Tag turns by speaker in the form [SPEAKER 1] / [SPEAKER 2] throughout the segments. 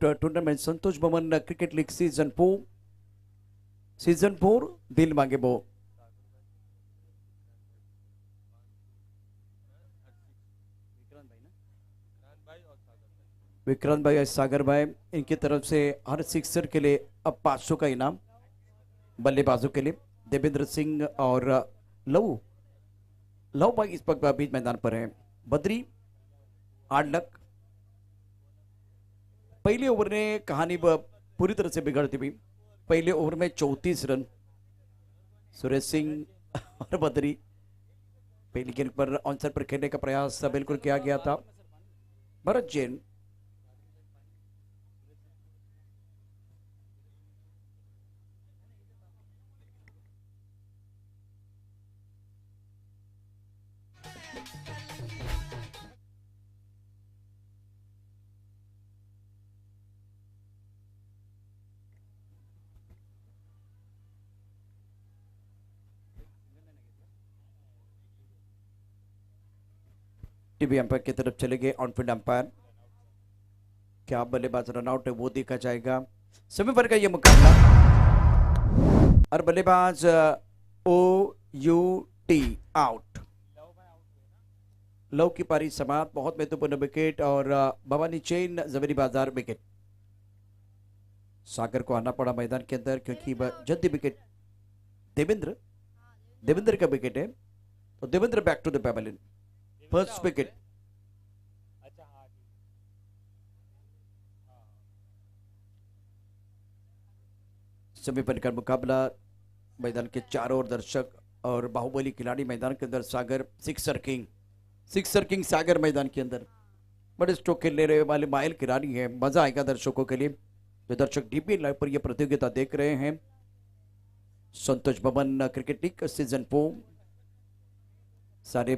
[SPEAKER 1] Tournament संतोष भवन cricket league season 4 दिल मांगे वो विक्रांत भाई और सागर भाई, इनकी तरफ से हर सिक्सर के लिए अब 500 का इनाम। बल्लेबाजों के लिए देवेंद्र सिंह और लव लव भाई इस वक्त बीच मैदान पर है। बद्री आडलक पहले ओवर ने कहानी पूरी तरह से बिगड़ती हुई। पहले ओवर में 34 रन सुरेश सिंह और बद्री पहली गेंद पर ऑनसाइड पर खेलने का प्रयास बिल्कुल किया गया था। भरत जैन टीवी अंपायर की तरफ चले गए। ऑनफील्ड अंपायर क्या बल्लेबाज रन आउट है वो देखा जाएगा। सेमीफाइनल का ये मुकाबला और बल्लेबाज OUT आउट। लव की पारी समाप्त। बहुत महत्वपूर्ण विकेट और भवानी चैन जवेरी बाजार विकेट। सागर को आना पड़ा मैदान के अंदर क्योंकि जल्दी विकेट देवेंद्र का विकेट है, तो Devendra back to the pavilion. First wicket semifinal का मुकाबला। मैदान के चारों ओर दर्शक और बाहुबली खिलाड़ी मैदान के अंदर। सागर सिक्सर किंग सागर मैदान के अंदर बड़े स्ट्रोक खेलने रहे वाले माइल खिलाड़ी है। मजा आएगा दर्शकों के लिए जो दर्शक DPN लाइव पर यह प्रतियोगिता देख रहे हैं। संतोष भवन क्रिकेट लीग सीजन 4 सारे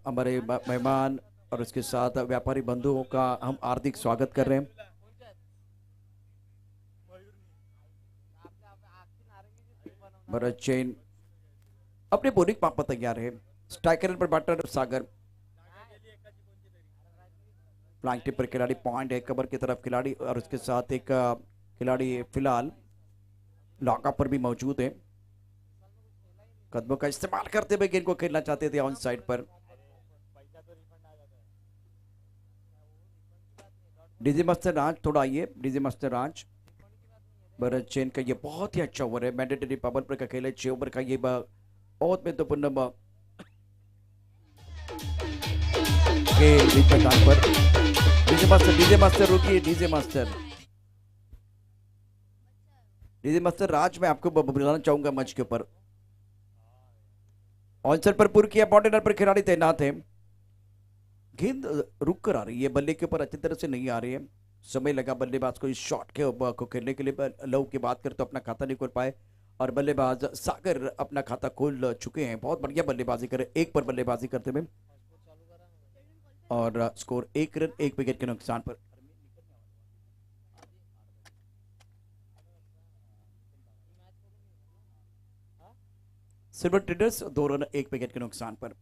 [SPEAKER 1] हमारे मेहमान और उसके साथ व्यापारी बंधुओं का हम हार्दिक स्वागत कर रहे हैं। भरत जैन अपने बॉलिंग पाप पर तैयार है। स्ट्राइकर पर बैटर सागर। फ्लैंक टिप पर खिलाड़ी पॉइंट है। कवर की तरफ खिलाड़ी और उसके साथ एक खिलाड़ी फिलहाल लॉकअप पर भी मौजूद है। कदमों का इस्तेमाल करते हुए गेंद को खेलना चाहते थे ऑन साइड पर। डीजे मास्टर राज थोड़ा आइए। डीजे मास्टर राज भरत जैन का ये बहुत ही अच्छा ओवर है। मैंडेटरी पावर पर का खेल है। 6 ओवर का ये बहुत महत्वपूर्ण पर। डीजे मास्टर रुकिए। डीजे मास्टर राज मैं आपको बुलाना चाहूंगा मंच के ऊपर। ऑनसर पर पूर्व किया। बॉर्डर पर खिलाड़ी तैनात है। गेंद रुक कर आ रही है, बल्ले के ऊपर अच्छी तरह से नहीं आ रही है। समय लगा बल्लेबाज को इस शॉट को खेलने के लिए। लव की बात करें तो अपना खाता नहीं खोल पाए और बल्लेबाज सागर अपना खाता खोल चुके हैं। बहुत बढ़िया बल्लेबाजी करे, 1 पर बल्लेबाजी करते हुए और स्कोर 1 रन 1 विकेट के नुकसान पर। सिल्वर ट्रेडर्स 2 रन 1 विकेट के नुकसान पर।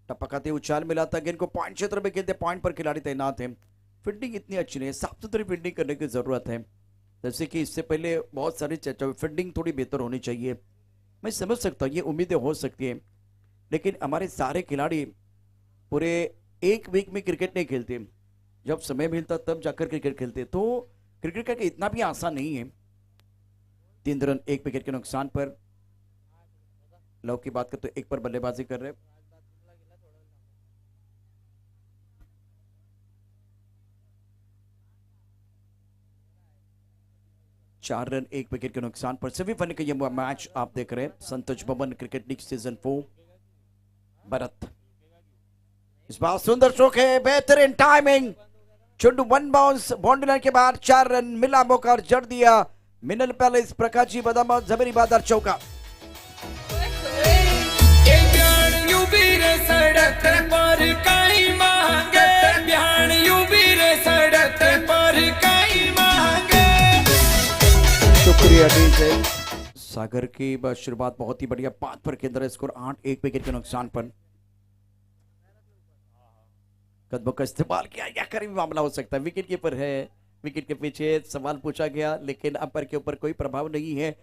[SPEAKER 1] टपकाते उछाल मिला था। गेंद को पॉइंट क्षेत्र में खेलते। पॉइंट पर खिलाड़ी तैनात है। फील्डिंग इतनी अच्छी नहीं है, साफ सुथरी फील्डिंग करने की जरूरत है। जैसे कि इससे पहले बहुत सारी चर्चा, फील्डिंग थोड़ी बेहतर होनी चाहिए। मैं समझ सकता हूँ ये उम्मीदें हो सकती है, लेकिन हमारे सारे खिलाड़ी पूरे 1 वीक में क्रिकेट नहीं खेलते। जब समय मिलता तब जाकर क्रिकेट खेलते, तो क्रिकेट का इतना भी आसान नहीं है। 3 रन 1 विकेट के नुकसान पर। लव की बात करते 1 पर बल्लेबाजी कर रहे। 4 रन 1 विकेट के नुकसान पर। सेमीफाइनल का ये मैच आप देख रहे हैं। संतोष भवन क्रिकेट लीग सीजन 4 भरत। इस बार सुंदर स्ट्रोक है, बेहतरीन टाइमिंग। चुंडू 1 बाउंस बाउंड्री लाइन के बाद 4 रन मिला मौका और जड़ दिया। मिनल पैलेस प्रकाश जी बदाम जबरी बादर चौका। शुक्रिया डीजे। सागर की शुरुआत बहुत ही बढ़िया। 5 पर केंद्र स्कोर 8 1 विकेट के नुकसान पर। कदमों का इस्तेमाल किया या करीबी मामला हो सकता है। विकेट कीपर है, विकेट के पीछे सवाल पूछा गया लेकिन अंपायर के ऊपर कोई प्रभाव नहीं है।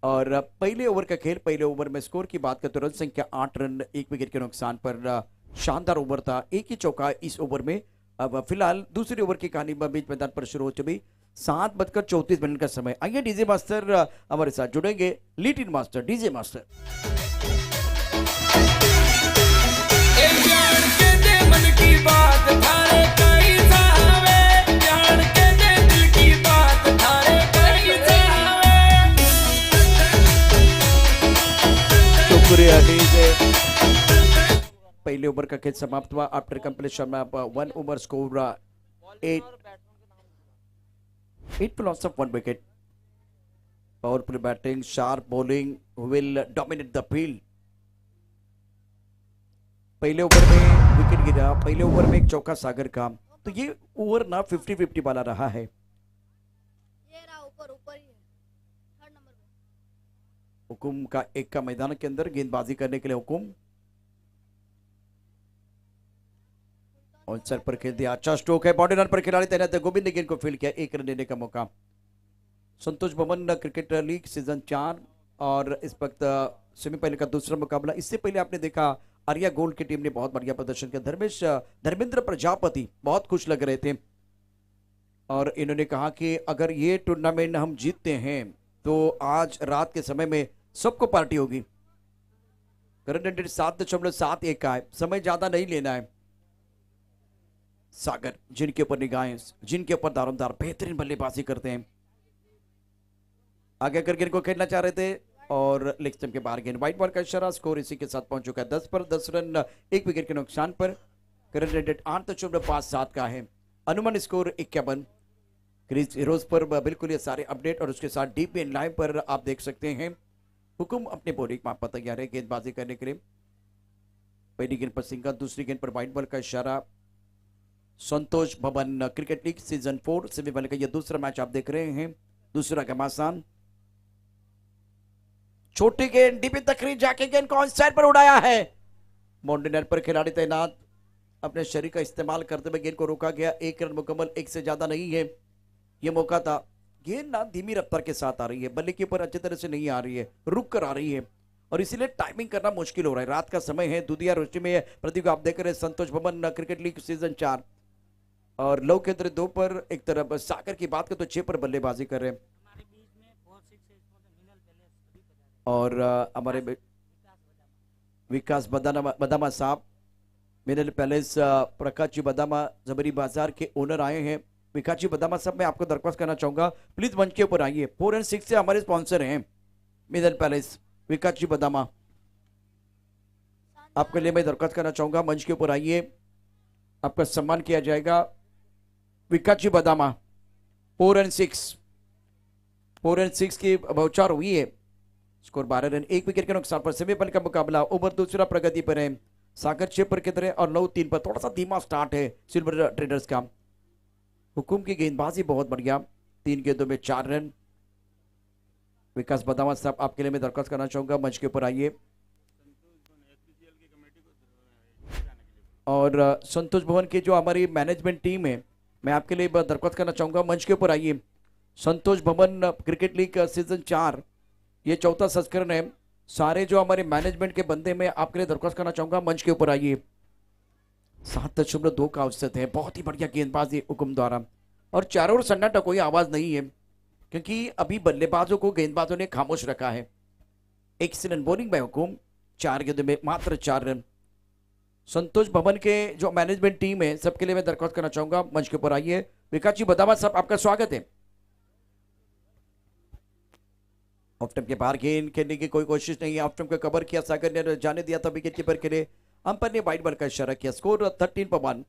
[SPEAKER 1] और पहले ओवर का खेल, पहले ओवर में स्कोर की बात करें तो रन संख्या 8 रन, 1 विकेट के नुकसान पर शानदार ओवर था, एक ही चौका इस ओवर में। अब फिलहाल दूसरी ओवर की कहानी बीच मैदान पर शुरू हो चुकी। 7:34 का समय। आइए डीजे मास्टर हमारे साथ जुड़ेंगे, lead in master DJ master.
[SPEAKER 2] मन की बात थारे कई सावे, जान के दे दिल की बात थारे कई सावे।
[SPEAKER 1] शुक्रिया डीजे। पहले ओवर का खेल समाप्त हुआ after completion of 1 over, score 8 for loss of 1 wicket. Powerful batting, sharp bowling will dominate the field. पहले ओवर में विकेट गिरा, पहले ओवर में एक चौका सागर का, तो ये ओवर ना 50-50 वाला रहा है।
[SPEAKER 3] ये रहा ऊपर ऊपर ही है, थर्ड नंबर पे।
[SPEAKER 1] हुकुम का एक का मैदान के अंदर गेंदबाजी करने के लिए हुकुम और सर पर खेल दिया, अच्छा स्ट्रोक है, बॉडी रन पर खिलाड़ी तैनात है, गोविंद ने गेंद को फील्ड किया, 1 रन देने का मौका। संतोष भवन क्रिकेट लीग सीजन 4 और इस वक्त सेमीफाइनल का दूसरा मुकाबला। इससे पहले आपने देखा आर्या गोल्ड की टीम ने बहुत बढ़िया प्रदर्शन किया। धर्मेंद्र प्रजापति बहुत खुश लग रहे थे और इन्होंने कहा कि अगर ये टूर्नामेंट हम जीतते हैं तो आज रात के समय में सबको पार्टी होगी। करंट रेट 7.71 का है, समय ज्यादा नहीं लेना है। सागर जिनके ऊपर निगाहें, जिनके ऊपर दारोमदार बेहतरीन बल्लेबाजी करते हैं, आगे करके इनको खेलना चाह रहे थे और लेग स्टंप के बाहर गेंद, व्हाइट बॉल का इशारा। स्कोर इसी के साथ पहुंच चुका है 10 पर 10 रन, 1 विकेट के नुकसान पर। करंट रेट 8.57 का है, अनुमान स्कोर 51। क्रीज हीरोज पर बिल्कुल ये सारे अपडेट और उसके साथ डीप इन लाइव पर आप देख सकते हैं। हुकुम अपने बॉलिंग माप पर तैयार है गेंदबाजी करने के लिए। पहली गेंद पर सिंगल, दूसरी गेंद पर व्हाइट बॉल का इशारा। संतोष भवन क्रिकेट लीग सीजन 4 सेमीफाइनल का ये दूसरा मैच आप देख रहे हैं, दूसरा घमासान। छोटी गेंद डीपी तकरीर जाके गेंद को ऑन साइड पर उड़ाया है, बाउंड्री पर खिलाड़ी तैनात, अपने शरीर का इस्तेमाल करते हुए गेंद को रोका गया। 1 रन मुकम्मल, 1 से ज्यादा नहीं है ये मौका था। गेंद ना धीमी रफ्तार के साथ आ रही है, बल्ले के ऊपर अच्छी तरह से नहीं आ रही है, रुक कर आ रही है और इसीलिए टाइमिंग करना मुश्किल हो रहा है। रात का समय है, दुधिया रोशनी में प्रतियोगिता आप देख रहे हैं। संतोष भवन क्रिकेट लीग सीजन 4 और लव केंद्र 2 पर एक तरफ सागर की बात करें तो 6 पर बल्लेबाजी कर रहे हैं और हमारे विकास बदामा साहब मिनल पैलेस प्रकाश जी बदामा जबरी बाजार के ओनर आए हैं। विकास जी बदामा साहब, मैं आपको दरख्वास्त करना चाहूंगा प्लीज मंच के ऊपर आइए। 4 एंड 6 से हमारे स्पॉन्सर हैं मिनल पैलेस। विकास जी बदामा, आपके लिए मैं दरख्वास्त करना चाहूंगा मंच के ऊपर आइए, आपका सम्मान किया जाएगा। विकास जी बदामा 4 एंड 6 की बौछार हुई है। स्कोर 12 रन, 1 विकेट के नुकसान पर सेमीफाइनल का मुकाबला। ओवर दूसरा प्रगति पर है, सागर 6 पर की तरह और 9-3 पर। थोड़ा सा धीमा स्टार्ट है सिल्वर ट्रेडर्स का। हुकुम की गेंदबाजी बहुत बढ़िया, 3 गेंदों में 4 रन। विकास बदामा साहब, आपके लिए मैं दरख्वास्त करना चाहूंगा मंच के ऊपर आइए और संतोष भवन की जो हमारी मैनेजमेंट टीम है, मैं आपके लिए दरख्वास्त करना चाहूंगा मंच के ऊपर आइए। संतोष भवन क्रिकेट लीग सीजन 4 ये 4था संस्करण है। सारे जो हमारे मैनेजमेंट के बंदे, मैं आपके लिए दरख्वास्त करना चाहूंगा मंच के ऊपर आइए। 7.2 का औसत है, बहुत ही बढ़िया गेंदबाजी हुकुम द्वारा और चारों ओर सन्नाटा, कोई आवाज नहीं है क्योंकि अभी बल्लेबाजों को गेंदबाजों ने खामोश रखा है। एक्सीलेंट बॉलिंग बाय हुकुम, 4 गेंदों में मात्र 4 रन। संतोष भवन के जो मैनेजमेंट टीम है सबके लिए मैं दरख्वास्त करना चाहूंगा मंच के ऊपर आइए। विकास जी बदामा साहब, आपका स्वागत है। ऑफ स्टंप के बाहर गेंद खेलने की कोई कोशिश नहीं है, ऑफ स्टंप को कवर किया, सागर ने जाने दिया था विकेट कीपर के लिए। अंपायर ने वाइड बॉल का इशारा किया। स्कोर 13 पर 1,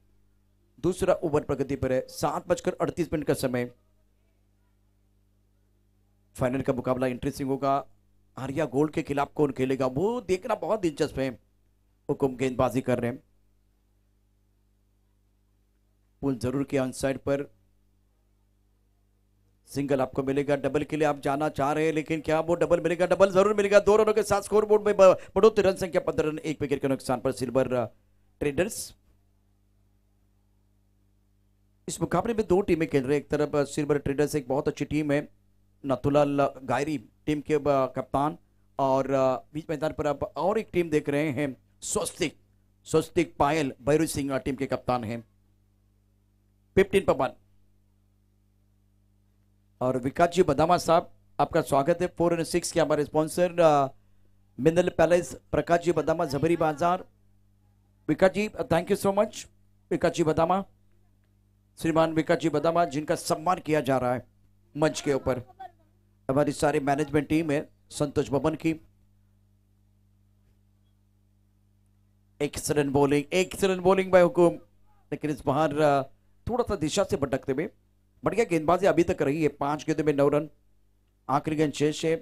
[SPEAKER 1] दूसरा ओवर प्रगति पर है। 7:38 का समय। फाइनल का मुकाबला इंटरेस्टिंग होगा। आर्या गोल्ड के खिलाफ कौन खेलेगा वो देखना बहुत दिलचस्प है। हुकुम गेंदबाजी कर रहे हैं, पुल जरूर किया ऑन साइड पर। सिंगल आपको मिलेगा, डबल के लिए आप जाना चाह रहे हैं लेकिन क्या वो डबल मिलेगा? डबल जरूर मिलेगा। 2 रनों के साथ स्कोर बोर्ड में बढ़ोतरी, रन संख्या 15 रन, 1 विकेट के नुकसान पर सिल्वर ट्रेडर्स। इस मुकाबले में 2 टीमें खेल रहे हैं। एक तरफ सिल्वर ट्रेडर्स एक बहुत अच्छी टीम है, नथुलाल गायरी टीम के कप्तान, और बीच मैदान पर आप और एक टीम देख रहे हैं, स्वस्तिक पायल भैरू सिंह टीम के कप्तान हैं। 15 पर 1। और विकास जी बदामा साहब आपका स्वागत है। 4 और 6 के हमारे sponsor mineral palace, Prakash ji Badama, जबरी बाजार। विकास जी थैंक यू सो मच। विकास जी बदामा, श्रीमान विकास जी बदामा, जिनका सम्मान किया जा रहा है मंच के ऊपर। हमारी सारी मैनेजमेंट टीम है संतोष भवन की। एक्सीलेंट बॉलिंग बाय हुकुम, लेकिन इस बार थोड़ा सा दिशा से भटकते हुए। बढ़िया गेंदबाजी अभी तक रही है, 5 गेंदों में 9 रन। आखिरी गेंद शेष है।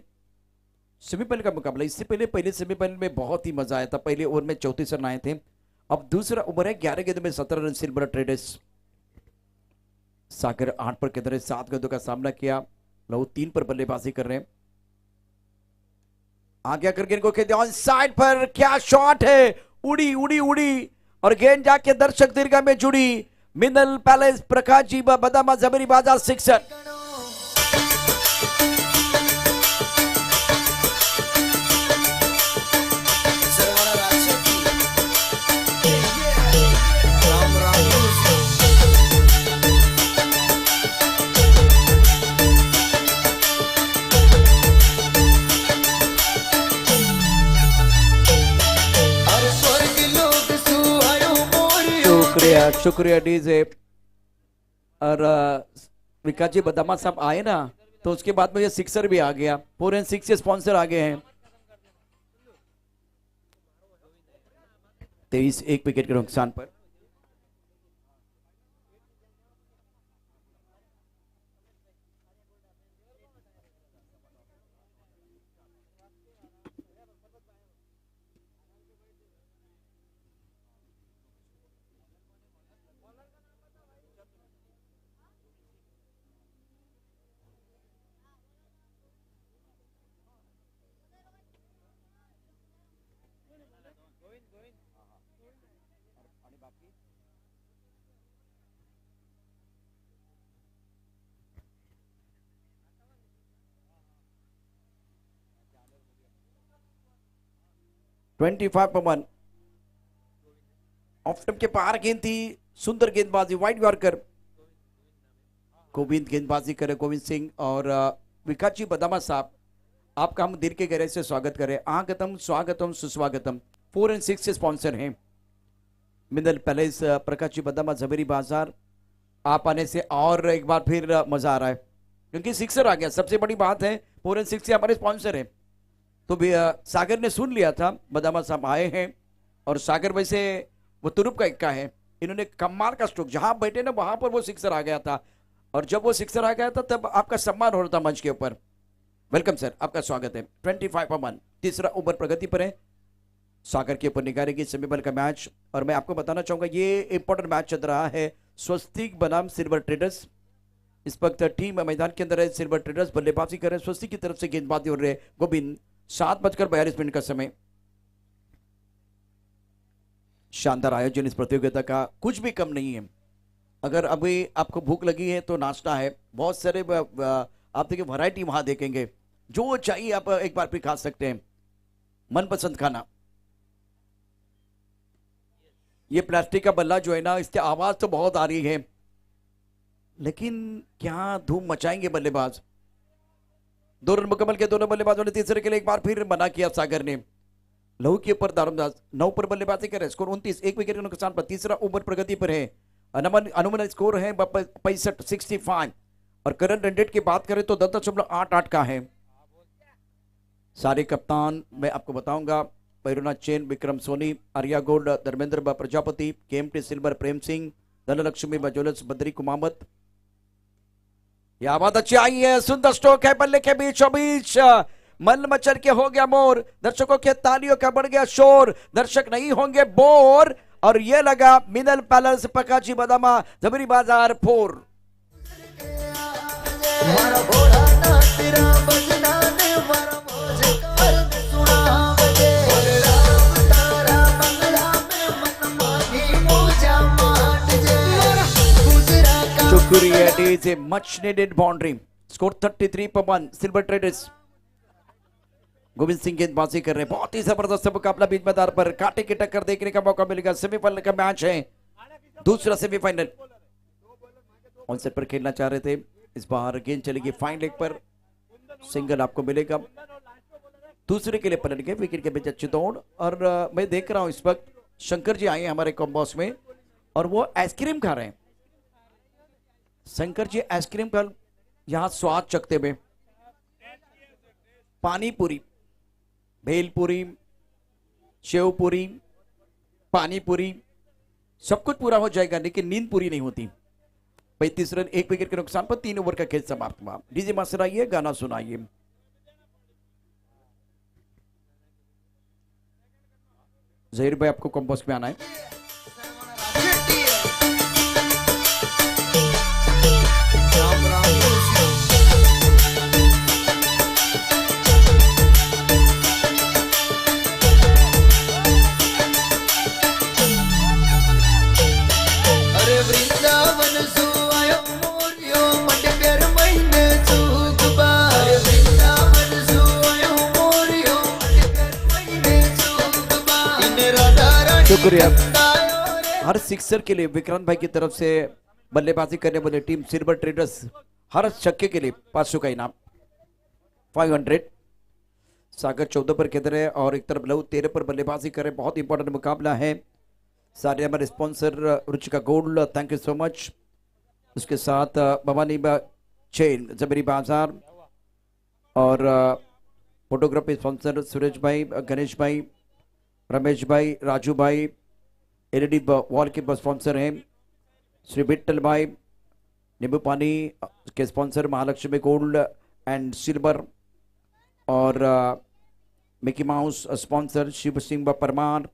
[SPEAKER 1] सेमीफाइनल का मुकाबला, इससे पहले सेमीफाइनल में बहुत ही मजा आया था। पहले ओवर में 34 रन आए थे, अब दूसरा ओवर है 11 गेंदों में 17 रन। सिल्वर ट्रेडर्स सागर 8 पर किधर 7 गेंदों का सामना किया। लहू 3 पर बल्लेबाजी कर रहे हैं। आगे आकर गेंद को खेलते ऑन साइड पर, क्या शॉट है, उड़ी और गेंद जाके दर्शक दीर्घा में जुड़ी। मिनरल पैलेस, प्रकाश जी बदामा, जबरी बाजार, 6 रन। शुक्रिया डीजे। और विकास जी बदामा साहब आए ना, तो उसके बाद में ये 6 भी आ गया। 4 और 6 के स्पॉन्सर आ गए हैं। 23 1 विकेट के नुकसान पर। ट्वेंटी 5 पर 1। ऑफ स्टंप के पार गेंद थी, सुंदर गेंदबाजी, वाइड यॉर्कर। गोविंद गेंदबाजी करे, गोविंद सिंह। और विकास जी बदामा साहब, आपका हम दिल के गहरे से स्वागत करें। आगतम स्वागतम सुस्वागतम। 4 और 6 से स्पॉन्सर हैं मिनरल पैलेस, प्रकाश जी बदामा, जबरी बाजार। आप आने से और एक बार फिर मजा आ रहा है, क्योंकि 6 आ गया। सबसे बड़ी बात है 4 और 6 से हमारे स्पॉन्सर हैं। तो भी सागर ने सुन लिया था, बदामा साहब आए हैं। और सागर वैसे वो तुरुप का इक्का है, इन्होंने कमाल का स्ट्रोक, जहां बैठे ना वहां पर वो 6 आ गया था। और जब वो 6 आ गया था तब आपका सम्मान हो रहा था मंच के ऊपर। वेलकम सर, आपका स्वागत है। 25 पर 1। तीसरा ओवर प्रगति पर है। सागर के ऊपर निगारेगी सेमीफाइनल का मैच। और मैं आपको बताना चाहूंगा ये इंपॉर्टेंट मैच चल रहा है स्वस्तिक बनाम सिल्वर ट्रेडर्स। इस वक्त टीम मैदान के अंदर है। सिल्वर ट्रेडर्स बल्लेबाजी कर रहे हैं, स्वस्तिक की तरफ से गेंदबाजी हो रहे हैं। गोविंद, 7:42 का समय। शानदार आयोजन इस प्रतियोगिता का, कुछ भी कम नहीं है। अगर अभी आपको भूख लगी है तो नाश्ता है, बहुत सारे आप देखिए वैरायटी वहां देखेंगे, जो चाहिए आप एक बार फिर खा सकते हैं मनपसंद खाना। ये प्लास्टिक का बल्ला जो है ना, इसकी आवाज तो बहुत आ रही है, लेकिन क्या धूम मचाएंगे बल्लेबाज। 2 रन मुकम्मल के दोनों बल्लेबाजों ने तीसरे के लिए एक बार फिर मना किया सागर ने। लहू के ऊपर दारुमदास 9 पर बल्लेबाजी करे, स्कोर 29, 1 विकेट के नुकसान पर। तीसरा ओवर प्रगति पर है। अनुमान स्कोर है 65 और करंट रन रेट की बात करें तो 10.88 का है। सारे कप्तान मैं आपको बताऊंगा, Paruna chain, Vikram Soni, Arya gold, Dharmendra Prajapati, KMT silver Prem Singh, Dhanlakshmi Bajolas, Badri Kumawat. यह बात अच्छी आई है, सुंदर स्ट्रोक है बल्ले के बीचों बीच, मल मचल के हो गया मोर, दर्शकों के तालियों का बढ़ गया शोर, दर्शक नहीं होंगे बोर। और ये लगा मिनरल पैलेस, प्रकाशी बदामा, जबरी बाजार 4। शुक्रिया, it is a much needed boundary. Score 33-1 silver traders. Govind Singh गेंदबाजी कर रहे हैं, बहुत ही जबरदस्त मुकाबला बीच मैदान पर, कांटे की टक्कर देखने का मौका मिलेगा। सेमीफाइनल का मैच है, दूसरा सेमीफाइनल। ऑन सेट पर खेलना चाह रहे थे, इस बार गेंद चलेगी फाइन लेग पर, सिंगल आपको मिलेगा। दूसरे के लिए पलट गए, विकेट के बीच अच्छी दौड़। और मैं देख रहा हूं इस वक्त शंकर जी आए हैं हमारे कॉम्बॉक्स में और वो आइसक्रीम खा रहे हैं। शंकर जी आइसक्रीम का यहां स्वाद चखते हुए, पानी पूरी, भेलपुरी, शेव पूरी, पानी पूरी, सब कुछ पूरा हो जाएगा लेकिन नींद पूरी नहीं होती। 35 रन 1 विकेट के नुकसान पर 3 ओवर का खेल समाप्त हुआ। डीजे मास्टर आइए, गाना सुनाइए। जहीर भाई आपको कंपोस्ट में आना है।
[SPEAKER 4] अरे वृंदावन सुआयो मोरियो मट प्यार महीने सुखबा। अरे वृंदावन सुआयो मोरियो मट प्यार महीने सुखबा। इन राधा रानी
[SPEAKER 1] शुक्रिया।
[SPEAKER 4] बतायो रे।
[SPEAKER 1] हर सिक्सर के लिए विक्रांत भाई की तरफ से बल्लेबाजी करने वाली टीम सिल्वर ट्रेडर्स, हर छक्के के लिए 500 का इनाम 500। सागर 14 पर खेल रहे हैं और एक तरफ लहू 13 पर बल्लेबाजी कर रहे हैं। बहुत इंपॉर्टेंट मुकाबला है। सारे हमारे sponsor Ruchika gold, thank you so much. उसके साथ भवानी चेन, जबरी बाजार और फोटोग्राफी स्पॉन्सर सुरेश भाई, गणेश भाई, रमेश भाई, राजू भाई। एलईडी वॉल के स्पॉन्सर हैं श्री विट्ठल भाई। नींबू पानी के sponsor Mahalakshmi gold and silver और Mickey Mouse sponsor Shiv Singh Parmar.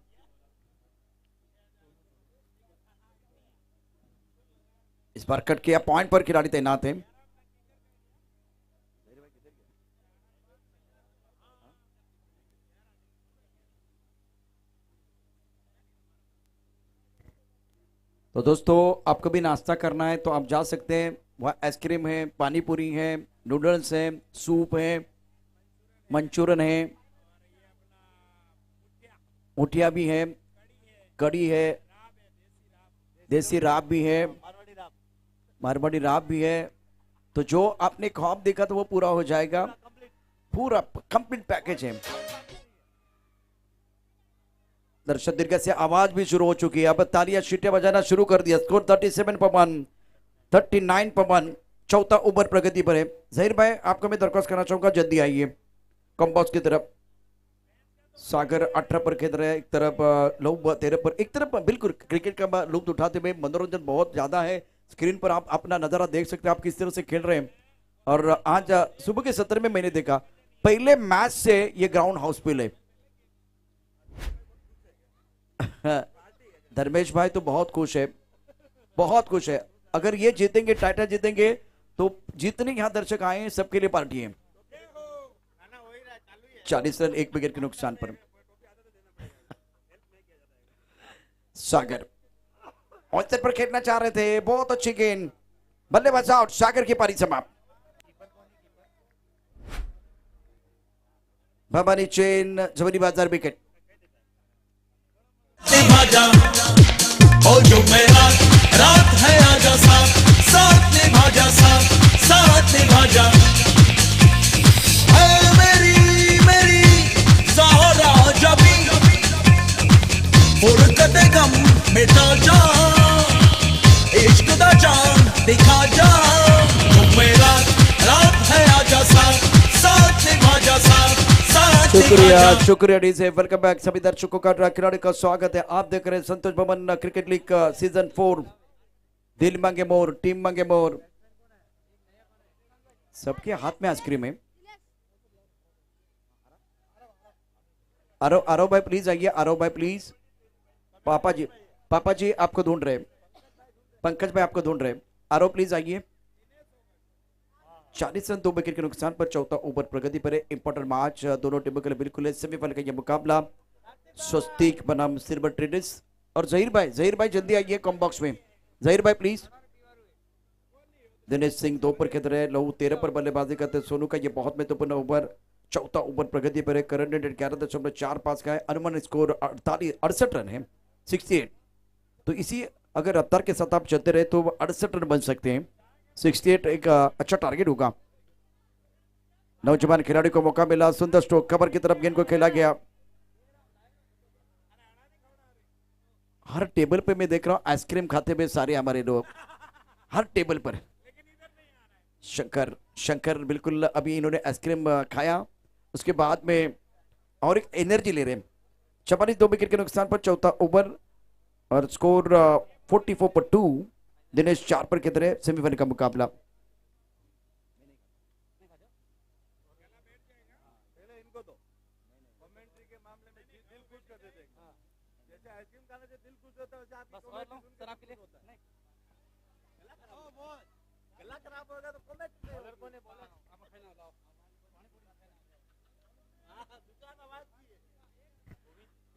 [SPEAKER 1] इस बार कट किया, पॉइंट पर खिलाड़ी तैनात हैं। तो दोस्तों आपको भी नाश्ता करना है तो आप जा सकते हैं, वहाँ आइसक्रीम है, पानी पूरी है, नूडल्स है, सूप है, मंचूरियन है, मुठिया भी है, कड़ी है, देसी राब भी है, मारवाड़ी राब भी है। तो जो आपने ख्वाब देखा तो वो पूरा हो जाएगा, पूरा कंप्लीट पैकेज है। दर्शक दीर्घ से आवाज भी शुरू हो चुकी है, अब तालियां सीटें बजाना शुरू कर दिया। स्कोर 37-1, 39-1, चौथा ओवर प्रगति पर है। जहीर भाई आपको मैं दरख्वास्त करना चाहूंगा, जल्दी आइए कॉम्बॉक्स की तरफ। सागर 18 पर खेल रहे हैं, एक तरफ लहू 13 पर, एक तरफ बिल्कुल क्रिकेट का लुत्फ उठाते हुए। मनोरंजन बहुत ज्यादा है, स्क्रीन पर आप अपना नजारा देख सकते हैं आप किस तरह से खेल रहे हैं। और आज सुबह के सत्र में मैंने देखा पहले मैच से ये ग्राउंड हाउसफुल है। धर्मेश भाई तो बहुत खुश है, बहुत खुश है। अगर ये जीतेंगे, टाइटल जीतेंगे तो जितने यहां दर्शक आए हैं सबके लिए पार्टी है। 40 रन 1 विकेट के नुकसान पर सागर औसत पर खेलना चाह रहे थे, बहुत अच्छी गेंद, बल्लेबाज आउट, सागर की पारी समाप्त। भवानी चेन, जबरी बाजार विकेट।
[SPEAKER 2] निभाजा ओ जो मेरा रात है आजा साथ साथ निभाजा साथ निभाजा ऐ मेरी मेरी ज़हरा जबी फुरकत गम मिटा जा इश्क दा चांद दिखा जा जो मेरा रात है आजा साथ साथ निभाजा साथ
[SPEAKER 1] शुक्रिया, शुक्रिया डीजे। वेलकम बैक सभी दर्शकों का, खिलाड़ी का स्वागत है। आप देख रहे हैं संतोष भवन क्रिकेट लीग का सीजन 4। दिल मांगे मोर, टीम मांगे मोर, सबके हाथ में आइसक्रीम है। आरो भाई प्लीज आइए, आरो भाई प्लीज। पापा जी आपको ढूंढ रहे हैं, पंकज भाई आपको ढूंढ रहे हैं। आरो प्लीज आइए। 40 रन 2 विकेट के नुकसान पर चौथा ओवर प्रगति पर है। इंपॉर्टेंट मैच दोनों टीमों के लिए बिल्कुल है। सेमीफाइनल का यह मुकाबला स्वस्तिक बनाम सिल्वर ट्रेडर्स और जहीर भाई जल्दी आइए कॉम बॉक्स में। जहीर भाई प्लीज। दिनेश सिंह 2 पर खेल रहे हैं। लहू 13 पर बल्लेबाजी करते हैं। सोनू का ये बहुत महत्वपूर्ण ओवर, चौथा ओवर प्रगति पर है। करंट रेट 11.45 का है। अनुमान स्कोर 68 रन है, 68। तो इसी अगर रफ्तार के साथ आप चलते रहे तो 68 रन बन सकते हैं। 68 एक अच्छा टारगेट होगा। नौजवान खिलाड़ी को मौका मिला, सुंदर स्ट्रोक, कवर की तरफ गेंद को खेला गया। हर टेबल पे मैं देख रहा हूँ आइसक्रीम खाते हुए सारे हमारे लोग, हर टेबल पर। शंकर बिल्कुल अभी इन्होंने आइसक्रीम खाया, उसके बाद में और एक एनर्जी ले रहे हैं। 44 2 विकेट के नुकसान पर चौथा ओवर और स्कोर 44 पर 2। दिनेश 4 पर खेल रहे हैं। सेमीफाइनल का मुकाबला।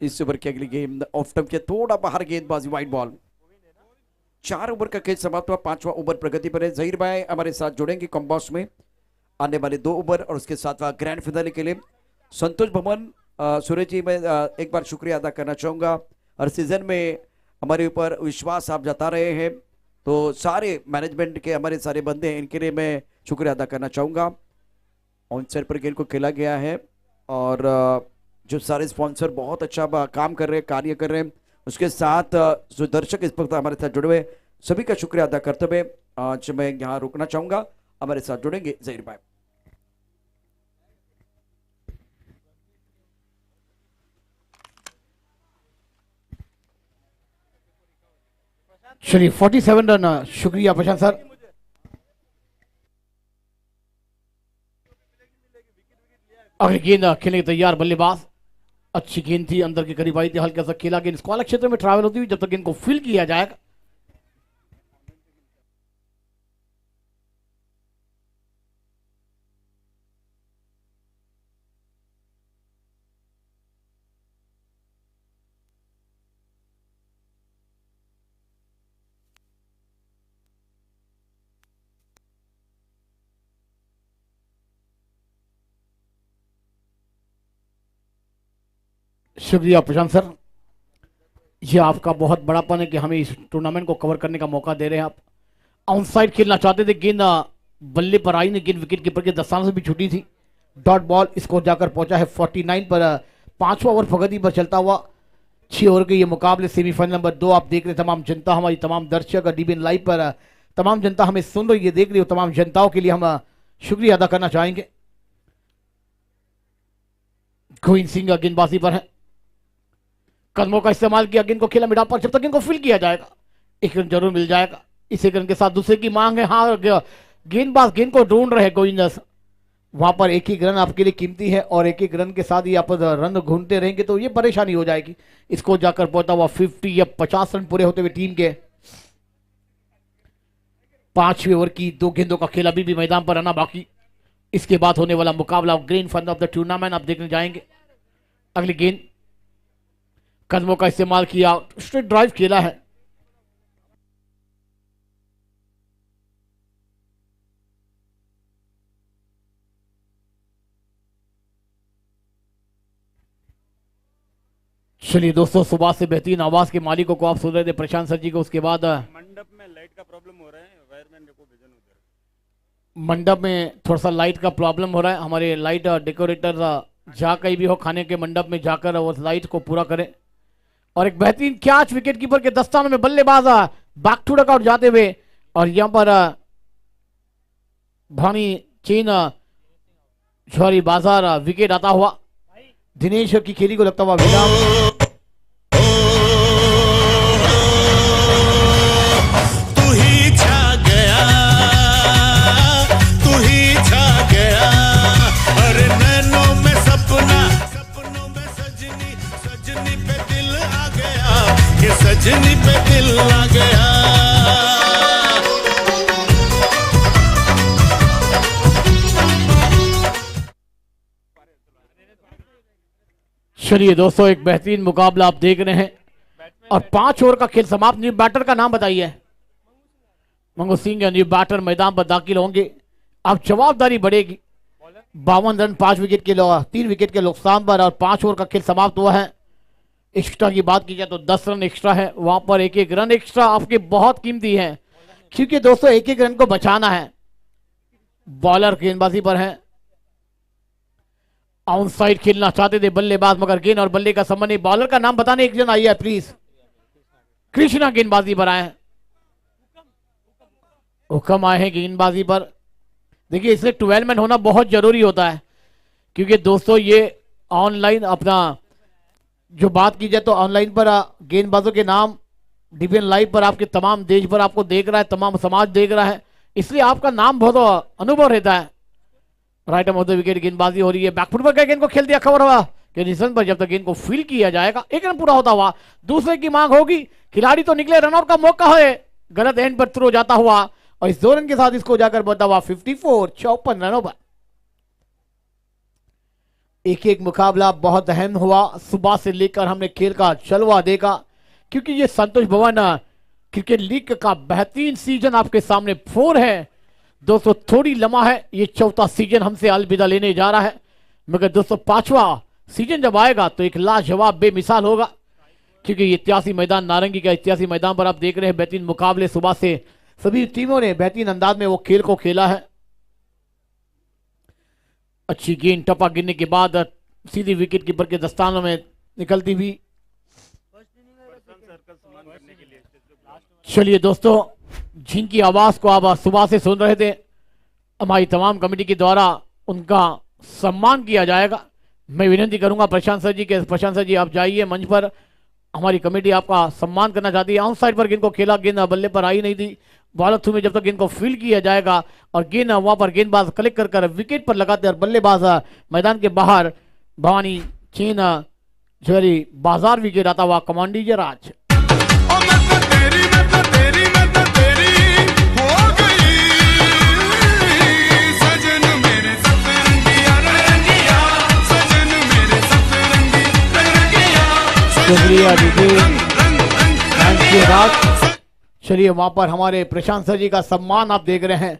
[SPEAKER 1] इस ओवर की अगली गेंद ऑफ स्टंप के थोड़ा बाहर, गेंदबाजी वाइड बॉल। 4 ओवर का खेल समाप्त हुआ। 5वां ओवर प्रगति पर है। जहीर भाई हमारे साथ जुड़ेंगे कॉम्बॉक्स में आने वाले 2 ओवर और उसके साथ ग्रैंड फिनाले के लिए। संतोष भवन सूरज जी, मैं एक बार शुक्रिया अदा करना चाहूंगा। हर सीजन में हमारे ऊपर विश्वास आप जता रहे हैं, तो सारे मैनेजमेंट के हमारे सारे बंदे हैं, इनके लिए मैं शुक्रिया अदा करना चाहूंगा। ऑन साइड पर गेंद को खेला गया है और जो सारे स्पॉन्सर बहुत अच्छा काम कर रहे हैं, कार्य कर रहे हैं, उसके साथ जो दर्शक इस वक्त हमारे साथ जुड़े हुए, सभी का शुक्रिया अदा करते हुए आज मैं यहाँ रुकना चाहूंगा। हमारे साथ जुड़ेंगे जहीर भाई।
[SPEAKER 5] चलिए 47 रन, शुक्रिया प्रशांत सर। अगली गेंद खेलने के तैयार बल्लेबाज, अच्छी गेंद थी, अंदर के करीब आई थी, हल्का सा खेला। गेंद स्क्वायर क्षेत्र में ट्रैवल होती हुई जब तक गेंद को फील किया जाएगा। शुक्रिया प्रशांत सर, ये आपका बहुत बड़ापन है कि हमें इस टूर्नामेंट को कवर करने का मौका दे रहे हैं आप। ऑन साइड खेलना चाहते थे, गेंद बल्ले पर आई नहीं, गेंद विकेट कीपर के दस्ताने से भी छुटी थी। डॉट बॉल, स्कोर जाकर पहुंचा है 49 पर। 5वां ओवर प्रगति पर चलता हुआ 6 ओवर के ये मुकाबले सेमीफाइनल नंबर 2 आप देख रहे। तमाम जनता, हमारी तमाम दर्शक डीबीएन लाइव पर तमाम जनता हमें सुन रही है, देख रही हो, तमाम जनताओं के लिए हम शुक्रिया अदा करना चाहेंगे। गोविंद सिंह गेंदबाजी पर है, कदमों का इस्तेमाल किया, गेंद को खेला मिडा पर, जब तक गेंद को फील किया जाएगा एक रन जरूर मिल जाएगा। इस एक रन के साथ दूसरे की मांग है। हाँ, गेंदबाज गेंद को ढूंढ रहे गोविंद, वहां पर एक ही रन आपके लिए कीमती है और एक रन के साथ ही आप रन ढूंढते रहेंगे तो ये परेशानी हो जाएगी। इसको जाकर पहुंचा हुआ 50 या 50 रन पूरे होते हुए टीम के। 5वें ओवर की 2 गेंदों का खेल अभी भी मैदान पर आना बाकी। इसके बाद होने वाला मुकाबला grand final of the tournament आप देखने जाएंगे। अगली गेंद, कदमों का इस्तेमाल किया, स्ट्रेट ड्राइव खेला है। चलिए दोस्तों, सुबह से बेहतरीन आवाज के मालिकों को आप सुन रहे थे, प्रशांत सर जी को। उसके बाद
[SPEAKER 6] मंडप में लाइट का प्रॉब्लम हो रहा है, वायरमैन को भेजना उधर।
[SPEAKER 5] मंडप में थोड़ा सा लाइट का प्रॉब्लम हो रहा है। हमारे लाइट डेकोरेटर जहाँ कहीं भी हो खाने के मंडप में जाकर उस लाइट को पूरा करें। और एक बेहतरीन कैच विकेट कीपर के दस्ताने में, बल्लेबाज बैक टू डकआउट जाते हुए, और यहां पर भानी चीन झोरी बाजार विकेट आता हुआ। दिनेश की खेली को लगता हुआ विराम।
[SPEAKER 2] तू ही छा गया, तू ही छा गया। अरे नैनों में सपना, सपनों में सजनी, सजनी पे दिल आ गया, ये सजनी पे दिल आ गया।
[SPEAKER 5] चलिए दोस्तों, एक बेहतरीन मुकाबला आप देख रहे हैं और 5 ओवर का खेल समाप्त। न्यू बैटर का नाम बताइए। मंगू सिंह एंड बैटर मैदान पर दाखिल होंगे। अब जवाबदारी बढ़ेगी। 52 रन 5 विकेट के 3 विकेट के नुकसान पर और 5 ओवर का खेल समाप्त हुआ है। एक्स्ट्रा की बात की जाए तो 10 रन एक्स्ट्रा है, वहां पर एक एक रन एक्स्ट्रा आपके बहुत कीमती है, क्योंकि दोस्तों एक एक रन को बचाना है। बॉलर गेंदबाजी पर है, ऑन साइड खेलना चाहते थे बल्लेबाज, मगर गेंद और बल्ले का संबंध नहीं। बॉलर का नाम बताने एक जन आइए प्लीज। कृष्णा गेंदबाजी पर आए हैं, हुक्म आए हैं गेंदबाजी पर। देखिए इसमें 12 मैन होना बहुत जरूरी होता है, क्योंकि दोस्तों ये ऑनलाइन अपना जो बात की जाए तो ऑनलाइन पर गेंदबाजों के नाम डिवीजन लाइव पर आपके तमाम देश पर आपको देख रहा है, तमाम समाज देख रहा है, इसलिए आपका नाम बहुत अनुभव रहता है। राइट ऑफ द विकेट गेंदबाजी हो रही है, बैकफुट पर गेंद को खेल दिया, खबर हुआ कि निशान पर जब तक गेंद को फील किया जाएगा। एक रन पूरा होता हुआ दूसरे की मांग होगी, खिलाड़ी तो निकले, रनआउट का मौका है, गलत एंड पर थ्रो जाता हुआ और इस 2 रन के साथ इसको जाकर बढ़ता हुआ 54 54 रनों पर। एक एक मुकाबला बहुत अहम हुआ, सुबह से लेकर हमने खेल का चलवा देखा, क्योंकि ये संतोष भवन क्रिकेट लीग का बेहतरीन सीजन आपके सामने 4 है दोस्तों। थोड़ी लम्हा है, ये 4था सीजन हमसे अलविदा लेने जा रहा है, मगर दोस्तों 5वां सीजन जब आएगा तो एक लाजवाब बेमिसाल होगा, क्योंकि ये इतिहासी मैदान नारंगी का इतिहासी मैदान पर आप देख रहे हैं बेहतरीन मुकाबले। सुबह से सभी टीमों ने बेहतरीन अंदाज में वो खेल को खेला है। अच्छी गेंद टपा गिरने के बाद सीधी विकेट कीपर के दस्तानों में निकलती हुई। चलिए दोस्तों, जिनकी आवाज को आप सुबह से सुन रहे थे, हमारी तमाम कमेटी के द्वारा उनका सम्मान किया जाएगा। मैं विनती करूंगा प्रशांत सर जी के, प्रशांत सर जी आप जाइए मंच पर, हमारी कमेटी आपका सम्मान करना चाहती है। ऑन साइड पर गेंद को खेला, गेंद बल्ले पर आई नहीं थी, बॉलर थ्रू में जब तक गेंद को फील किया जाएगा और गेंद वहां पर गेंदबाज कलेक्ट कर विकेट पर लगाते और बल्लेबाज मैदान के बाहर भवानी चीन ज्वेलरी बाजार विकेट आता हुआ कमांडी जराज। शुक्रिया चलिए वहां पर हमारे प्रशांत सर जी का सम्मान आप देख रहे हैं,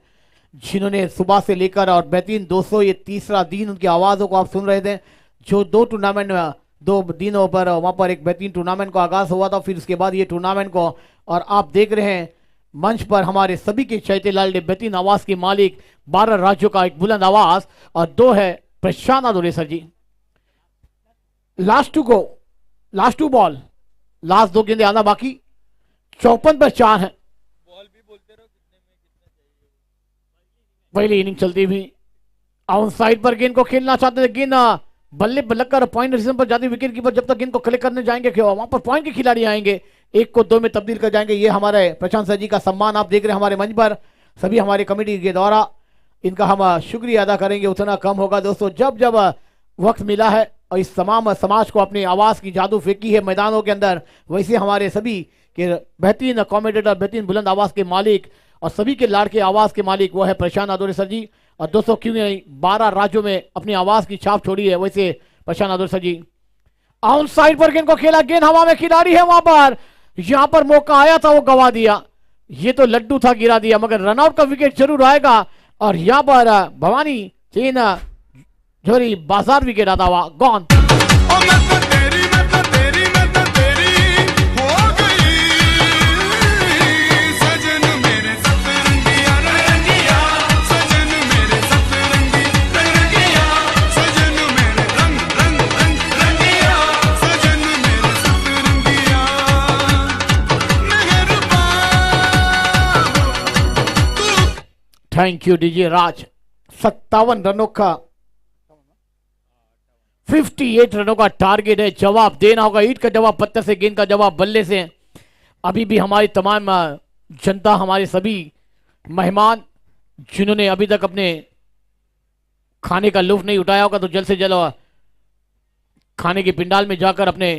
[SPEAKER 5] जिन्होंने सुबह से लेकर और बेहतरीन दोस्तों ये 3रा दिन उनकी आवाजों को आप सुन रहे थे, जो 2 टूर्नामेंट 2 दिनों पर वहां पर एक बेहतरीन टूर्नामेंट का आगाज हुआ था, फिर उसके बाद ये टूर्नामेंट को, और आप देख रहे हैं मंच पर हमारे सभी के चैते लाल ने बेहतरीन आवाज के मालिक, 12 राज्यों का एक बुलंद आवाज, और 2 है प्रशांत आदोले सर जी। लास्ट 2 बॉल, लास्ट 2 गेंदे आना बाकी, 54 पर 4 है। पहली इनिंग चलती हुई, ऑन साइड पर गेंद को खेलना चाहते थे, गेंद बल्ले पर लगकर पॉइंट रिजन पर जाती, विकेट कीपर जब तक गेंद को कलेक्ट करने जाएंगे वहां पर पॉइंट के खिलाड़ी आएंगे, 1 को 2 में तब्दील कर जाएंगे। ये हमारे प्रशांत सर जी का सम्मान आप देख रहे हैं हमारे मंच पर, सभी हमारे कमेटी के द्वारा इनका हम शुक्रिया अदा करेंगे, उतना कम होगा दोस्तों। जब जब वक्त मिला है और इस तमाम समाज को अपनी आवाज की जादू फेंकी है मैदानों के अंदर, वैसे हमारे सभी के बेहतरीन कॉमेंटेटर, बेहतरीन बुलंद आवाज के मालिक और सभी के लाड़के आवाज के मालिक वो है प्रशांत आदोले सर जी। और दोस्तों क्यों नहीं 12 राज्यों में अपनी आवाज की छाप छोड़ी है, वैसे प्रशांत आदोले सर जी। ऑन साइड पर गेंद को खेला, गेंद हवा में, खिलाड़ी है वहां पर, यहां पर मौका आया था वो गवा दिया, ये तो लड्डू था गिरा दिया, मगर रनआउट का विकेट जरूर आएगा। और यहां पर भवानी चीन जोरी बाजार विकेट आता हुआ गॉन। थैंक यू डीजे राज। 57 रनों का 58 रनों का टारगेट है, जवाब देना होगा, ईट का जवाब पत्थर से, गेंद का जवाब बल्ले से। अभी भी हमारी तमाम जनता, हमारे सभी मेहमान जिन्होंने अभी तक अपने खाने का लुत्फ नहीं उठाया होगा, तो जल्द से जल्द खाने के पिंडाल में जाकर अपने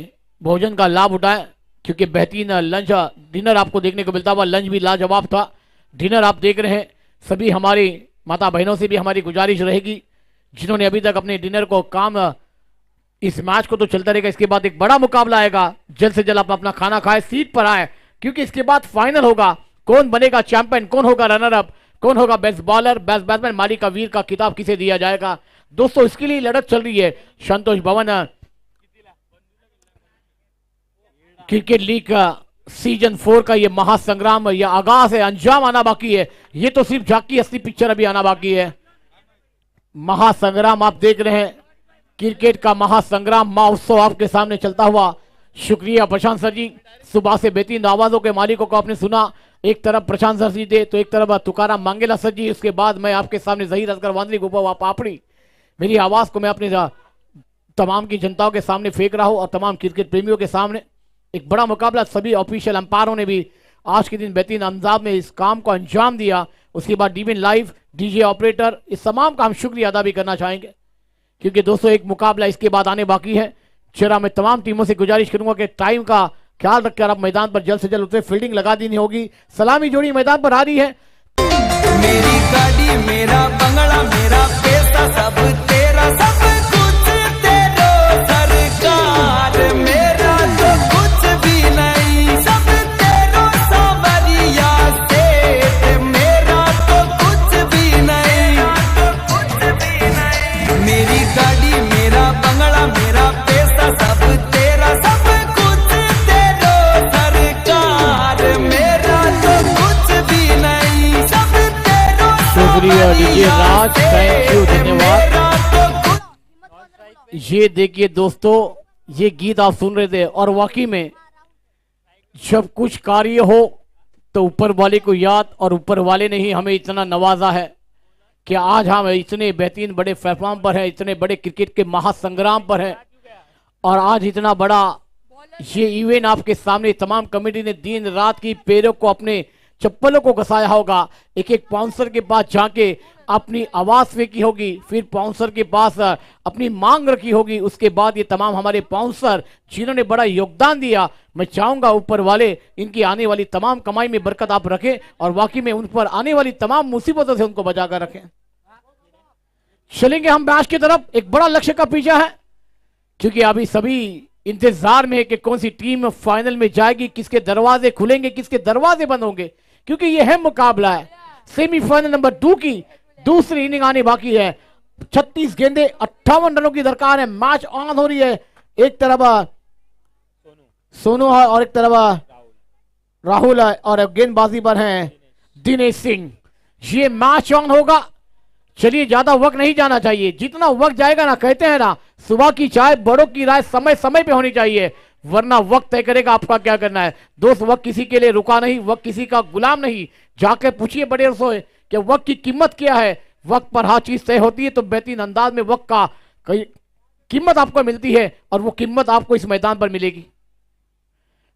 [SPEAKER 5] भोजन का लाभ उठाएं, क्योंकि बेहतरीन लंच डिनर आपको देखने को मिलता हुआ, लंच भी लाजवाब था, डिनर आप देख रहे हैं। सभी हमारी माता बहनों से भी हमारी गुजारिश रहेगी, जिन्होंने अभी तक अपने डिनर को काम, इस मैच को तो चलता रहेगा, इसके बाद एक बड़ा मुकाबला आएगा, जल्द से जल्द आप अपना खाना खाए, सीट पर आए, क्योंकि इसके बाद फाइनल होगा कौन बनेगा चैंपियन, कौन होगा रनर अप, कौन होगा बेस्ट बॉलर, बेस्ट बैट्समैन, माली का वीर का किताब किसे दिया जाएगा। दोस्तों इसके लिए लड़त चल रही है। संतोष भवन क्रिकेट लीग का सीजन 4 का ये महासंग्राम, ये आगाज है, अंजाम आना बाकी है। ये तो सिर्फ झांकी असली पिक्चर अभी आना बाकी है। महासंग्राम आप देख रहे हैं, क्रिकेट का महासंग्राम महोत्सव आपके सामने चलता हुआ। शुक्रिया प्रशांत सर जी, सुबह से बेहतरीन आवाजों के मालिकों को आपने सुना। एक तरफ प्रशांत सर जी थे तो एक तरफ तुकाराम मांगेला सर जी, उसके बाद मैं आपके सामने जहीर असगर वांदरी गोपा पापड़ी, मेरी आवाज को मैं अपने तमाम की जनताओं के सामने फेंक रहा हूं और तमाम क्रिकेट प्रेमियों के सामने। एक बड़ा मुकाबला, सभी ऑफिशियल अंपायरों ने भी आज के दिन बेहतरीन अंदाज में इस काम को अंजाम दिया। उसके बाद डीबिन लाइव, डीजे ऑपरेटर, इस तमाम का हम शुक्रिया अदा भी करना चाहेंगे, क्योंकि दोस्तों एक मुकाबला इसके बाद आने बाकी है। जरा मैं तमाम टीमों से गुजारिश करूंगा कि टाइम का ख्याल रखकर आप मैदान पर जल्द से जल्द उतरे, फील्डिंग लगा देनी होगी। सलामी जोड़ी मैदान पर आ रही है।
[SPEAKER 2] मेरी गाड़ी मेरा बंगला मेरा पैसा सब तेरा, सब कुछ तेरा सरकार, मेरा तो कुछ भी नहीं, सब तेरा सावरिया सेठ, मेरा तो कुछ भी नहीं, मेरी गाड़ी मेरा बंगला मेरा पैसा सब तेरा, सब कुछ तेरा सरकार, मेरा तो कुछ भी नहीं, सब तेरा
[SPEAKER 5] शुक्रिया डीजे राज, थैंक यू, धन्यवाद। ये देखिए दोस्तों, ये गीत आप सुन रहे थे और वाकई में जब कुछ कार्य हो तो ऊपर वाले को याद, और ऊपर वाले ने ही हमें इतना नवाजा है कि आज हम इतने बेहतरीन बड़े प्लेटफॉर्म पर हैं, इतने बड़े क्रिकेट के महासंग्राम पर हैं, और आज इतना बड़ा ये इवेंट आपके सामने तमाम कमेटी ने दिन रात की पैरों को अपने चप्पलों को घसाया होगा, एक एक बाउंसर के पास जाके अपनी आवाज फेंकी होगी, फिर बाउंसर के पास अपनी मांग रखी होगी। उसके बाद ये तमाम हमारे बाउंसर जिन्होंने बड़ा योगदान दिया, मैं चाहूंगा ऊपर वाले इनकी आने वाली तमाम कमाई में बरकत आप रखें और वाकई में उन पर आने वाली तमाम मुसीबतों से उनको बचा कर रखें। चलेंगे हम मैच की तरफ, एक बड़ा लक्ष्य का पीछा है, क्योंकि अभी सभी इंतजार में है कि कौन सी टीम फाइनल में जाएगी, किसके दरवाजे खुलेंगे, किसके दरवाजे बंद होंगे, क्योंकि ये है मुकाबला है। सेमीफाइनल नंबर 2 की दूसरी इनिंग आने बाकी है। 36 गेंदे 58 रनों की दरकार है। मैच ऑन हो रही है, एक तरफ सोनू है और एक तरफ राहुल है, और गेंदबाजी पर हैं दिनेश सिंह। ये मैच ऑन होगा। चलिए ज्यादा वक्त नहीं जाना चाहिए, जितना वक्त जाएगा ना, कहते हैं ना सुबह की चाय बड़ों की राय समय समय पे होनी चाहिए, वरना वक्त तय करेगा आपका क्या करना है। दोस्त वक्त किसी के लिए रुका नहीं, वक्त किसी का गुलाम नहीं। जाकर पूछिए बड़े रसोई कि वक्त की कीमत क्या है। वक्त पर हर चीज तय होती है, तो बेहतरीन अंदाज में वक्त का कीमत आपको मिलती है, और वो कीमत आपको इस मैदान पर मिलेगी।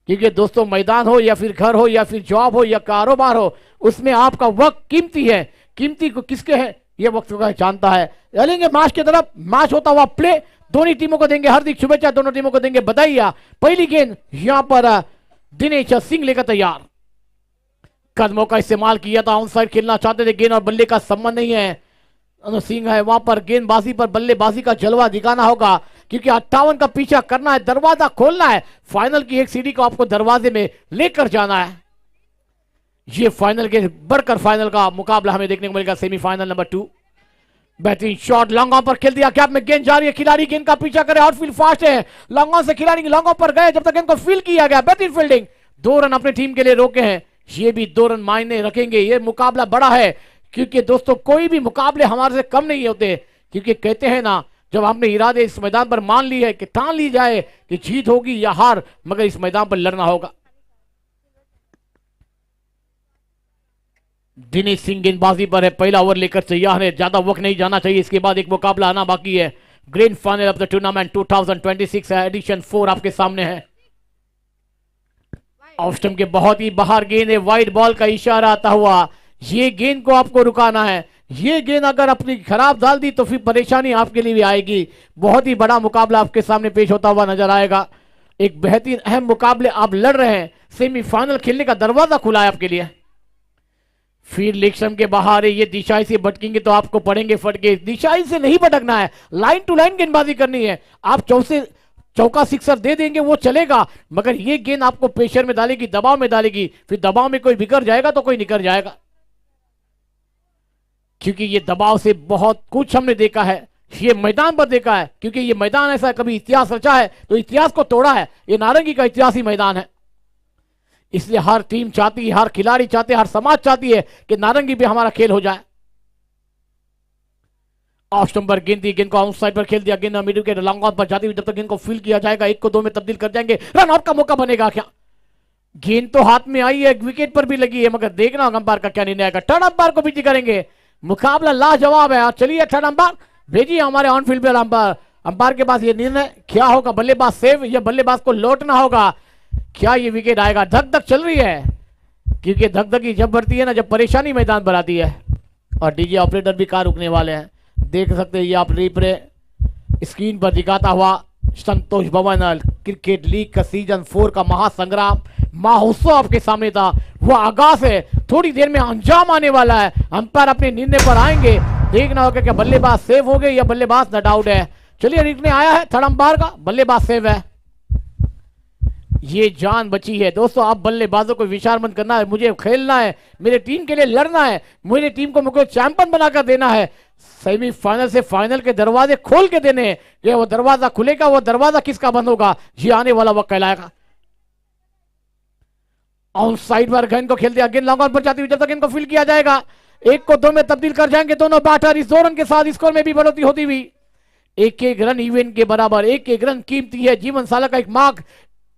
[SPEAKER 5] क्योंकि दोस्तों मैदान हो या फिर घर हो या फिर जॉब हो या कारोबार हो, उसमें आपका वक्त कीमती है। कीमती को किसके है ये वक्त का जानता है। चलेंगे मैच की तरफ, मैच होता हुआ प्ले, दोनों टीमों को देंगे हार्दिक शुभेच्छा, दोनों टीमों को देंगे बधाइयां। पहली गेंद यहां पर दिनेश सिंह लेकर तैयार, कदमों का इस्तेमाल किया था, ऑन साइड खेलना चाहते थे, गेंद और बल्ले का संबंध नहीं है। सिंह है वहां पर, गेंदबाजी पर बल्लेबाजी का जलवा दिखाना होगा, क्योंकि 58 का पीछा करना है, दरवाजा खोलना है, फाइनल की एक सीढ़ी को आपको दरवाजे में लेकर जाना है। ये फाइनल के बढ़कर फाइनल का मुकाबला हमें देखने को मिलेगा। सेमीफाइनल नंबर 2, बेहतरीन शॉट लॉन्ग ऑन पर खेल दिया, कैप में गेंद जा रही है, खिलाड़ी गेंद का पीछा करे, आउटफील्ड फास्ट है, लॉन्ग ऑन से खिलाड़ी लॉन्ग ऑन पर गए, जब तक गेंद को फील किया गया, बेहतरीन फील्डिंग, 2 रन अपनी टीम के लिए रोके हैं। ये भी 2 रन मायने रखेंगे। ये मुकाबला बड़ा है, क्योंकि दोस्तों कोई भी मुकाबले हमारे से कम नहीं होते, क्योंकि कहते हैं ना जब हमने इरादे इस मैदान पर मान ली है कि ठान ली जाए कि जीत होगी या हार, मगर इस मैदान पर लड़ना होगा। दिनेश सिंह गेंदबाजी पर है, पहला ओवर लेकर तैयार है, ज्यादा वक्त नहीं जाना चाहिए। इसके बाद एक मुकाबला आना बाकी है, grand final of the tournament 2026 है, एडिशन 4 आपके सामने है। ऑफ स्टंप के बहुत ही बाहर गेंद है, वाइड बॉल का इशारा आता हुआ, ये गेंद को आपको रुकाना है। ये गेंद अगर अपनी खराब डाल दी तो फिर परेशानी आपके लिए भी आएगी। बहुत ही बड़ा मुकाबला आपके सामने पेश होता हुआ नजर आएगा। एक बेहतरीन अहम मुकाबले आप लड़ रहे हैं, सेमीफाइनल खेलने का दरवाजा खुला है आपके लिए। फिर लेक्सम के बाहर है, ये दिशाई से भटकेंगे तो आपको पड़ेंगे फटके। दिशाई से नहीं भटकना है, लाइन टू लाइन गेंदबाजी करनी है। आप चौका सिक्सर दे देंगे वो चलेगा, मगर ये गेंद आपको प्रेशर में डालेगी, दबाव में डालेगी, फिर दबाव में कोई बिगड़ जाएगा तो कोई निकल जाएगा। क्योंकि ये दबाव से बहुत कुछ हमने देखा है, ये मैदान पर देखा है, क्योंकि ये मैदान ऐसा कभी इतिहास रचा है तो इतिहास को तोड़ा है। ये नारंगी का इतिहासी मैदान है, इसलिए हर टीम चाहती है, हर खिलाड़ी चाहते हैं, हर समाज चाहती है कि नारंगी पे हमारा खेल हो जाए। ऑफ स्टंपर गेंद दी, गेंद को आउट साइड पर खेल दिया, गेंद मिडिल के लॉन्ग ऑन पर जाती हुई, जब तक गेंद को फील किया जाएगा 1 को 2 में तब्दील कर जाएंगे, रन आउट का मौका बनेगा क्या? गेंद तो हाथ में आई है, विकेट पर भी लगी है, मगर देखना अंपायर का क्या निर्णय आएगा। टर्न अंपायर को भी करेंगे, मुकाबला लाजवाब है। और चलिए टर्न अंपायर भेजिए हमारे ऑन फील्ड पर अंपायर के पास ये निर्णय क्या होगा, बल्लेबाज सेव या बल्लेबाज को लौटना होगा, क्या ये विकेट आएगा? धक धक चल रही है, क्योंकि धक धक जब बढ़ती है ना, जब परेशानी मैदान पर आती है। और डीजे ऑपरेटर भी कार रुकने वाले हैं, देख सकते हैं ये आप रिप्ले स्क्रीन पर दिखाता हुआ संतोष भवन क्रिकेट लीग का सीजन 4 का महासंग्राम महोत्सव आपके सामने था। वो आगाज है, थोड़ी देर में अंजाम आने वाला है। अंपायर अपने निर्णय पर आएंगे, देखना होगा क्या बल्लेबाज सेव हो गए या बल्लेबाज नॉट आउट है। चलिए निर्णय आया है थर्ड अंपायर का, बल्लेबाज सेव है। ये जान बची है दोस्तों, आप बल्लेबाजों को विचार मत करना है, मुझे खेलना है, मेरे टीम के लिए लड़ना है, मेरी टीम को मुझे चैंपियन बनाकर देना है। सेमीफाइनल से फाइनल के दरवाजे खोल के देने हैं, ये वो दरवाजा खुलेगा, वो दरवाजा किसका बंद होगा, ये आने वाला वक्त कहलाएगा। ऑन साइड पर गेंद को खेल दिया, गेंद लॉन्ग ऑन पर जाती हुई, जब तक गेंद को फील किया जाएगा 1 को 2 में तब्दील कर जाएंगे दोनों बैटर। इस 2 रन के साथ स्कोर में भी बढ़ोतरी होती हुई 1-1 रन इवेंट के बराबर। 1-1 रन कीमती है, जीवन साला का एक मार्ग,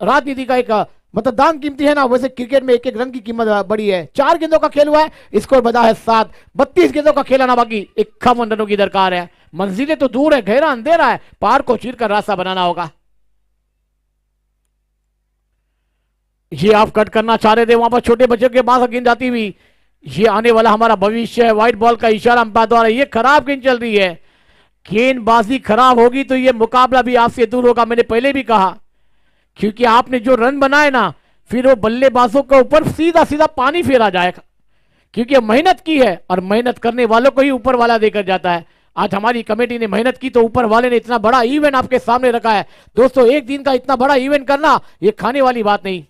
[SPEAKER 5] राजनीति का एक मतदान कीमती है ना, वैसे क्रिकेट में 1-1 रन की कीमत बड़ी है। 4 गेंदों का खेल हुआ है, स्कोर बचा है 7, 32 गेंदों का खेल आना बाकी, 51 रनों की दरकार है। मंजिलें तो दूर है, गहरा अंधेरा है, पार को चीरकर रास्ता बनाना होगा। ये आप कट करना चाह रहे थे, वहां पर छोटे बच्चों के पास गेंद जाती हुई, ये आने वाला हमारा भविष्य है। व्हाइट बॉल का इशारा अंपायर द्वारा, ये खराब गेंद चल रही है, गेंदबाजी खराब होगी तो ये मुकाबला भी आपसे दूर होगा। मैंने पहले भी कहा, क्योंकि आपने जो रन बनाए ना, फिर वो बल्लेबाजों के ऊपर सीधा सीधा पानी फेरा जाएगा, क्योंकि मेहनत की है और मेहनत करने वालों को ही ऊपर वाला देकर जाता है। आज हमारी कमेटी ने मेहनत की तो ऊपर वाले ने इतना बड़ा इवेंट आपके सामने रखा है। दोस्तों, एक दिन का इतना बड़ा इवेंट करना ये खाने वाली बात नहीं।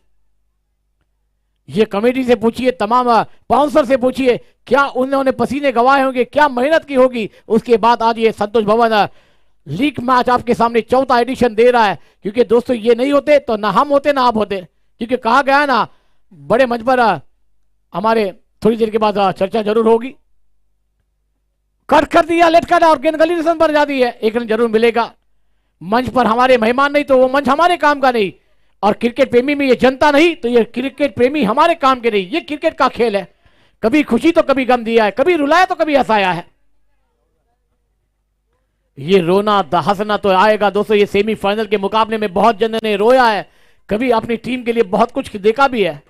[SPEAKER 5] ये कमेटी से पूछिए, तमाम बाउंसर से पूछिए, क्या उन्होंने पसीने गवाए होंगे, क्या मेहनत की होगी, उसके बाद आज ये संतोष भवन लीग मैच आपके सामने 4था एडिशन दे रहा है। क्योंकि दोस्तों ये नहीं होते तो ना हम होते ना आप होते, क्योंकि कहा गया है ना, बड़े मंच पर हमारे थोड़ी देर के बाद चर्चा जरूर होगी। कट कर दिया, लेट कर, और गेंद गली निशान पर जाती है, 1 रन जरूर मिलेगा। मंच पर हमारे मेहमान नहीं तो वो मंच हमारे काम का नहीं, और क्रिकेट प्रेमी में ये जनता नहीं तो ये क्रिकेट प्रेमी हमारे काम के नहीं। ये क्रिकेट का खेल है, कभी खुशी तो कभी गम दिया है, कभी रुलाया तो कभी हंसाया है। ये रोना हंसना तो आएगा दोस्तों। ये सेमीफाइनल के मुकाबले में बहुत जन ने रोया है, कभी अपनी टीम के लिए बहुत कुछ देखा भी है।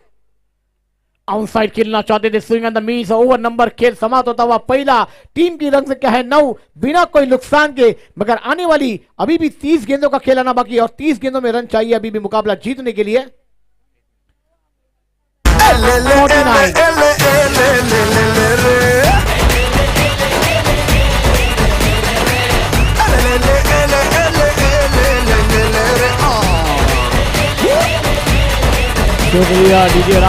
[SPEAKER 5] आउटसाइड खेलना चाहते थे, swing and the miss, over number खेल समाप्त होता हुआ पहला। टीम की रंग संख्या है 9, बिना कोई नुकसान के, मगर आने वाली अभी भी 30 गेंदों का खेल आना बाकी है, और 30 गेंदों में रन चाहिए अभी भी मुकाबला जीतने के लिए। 49 शुक्रिया डीजे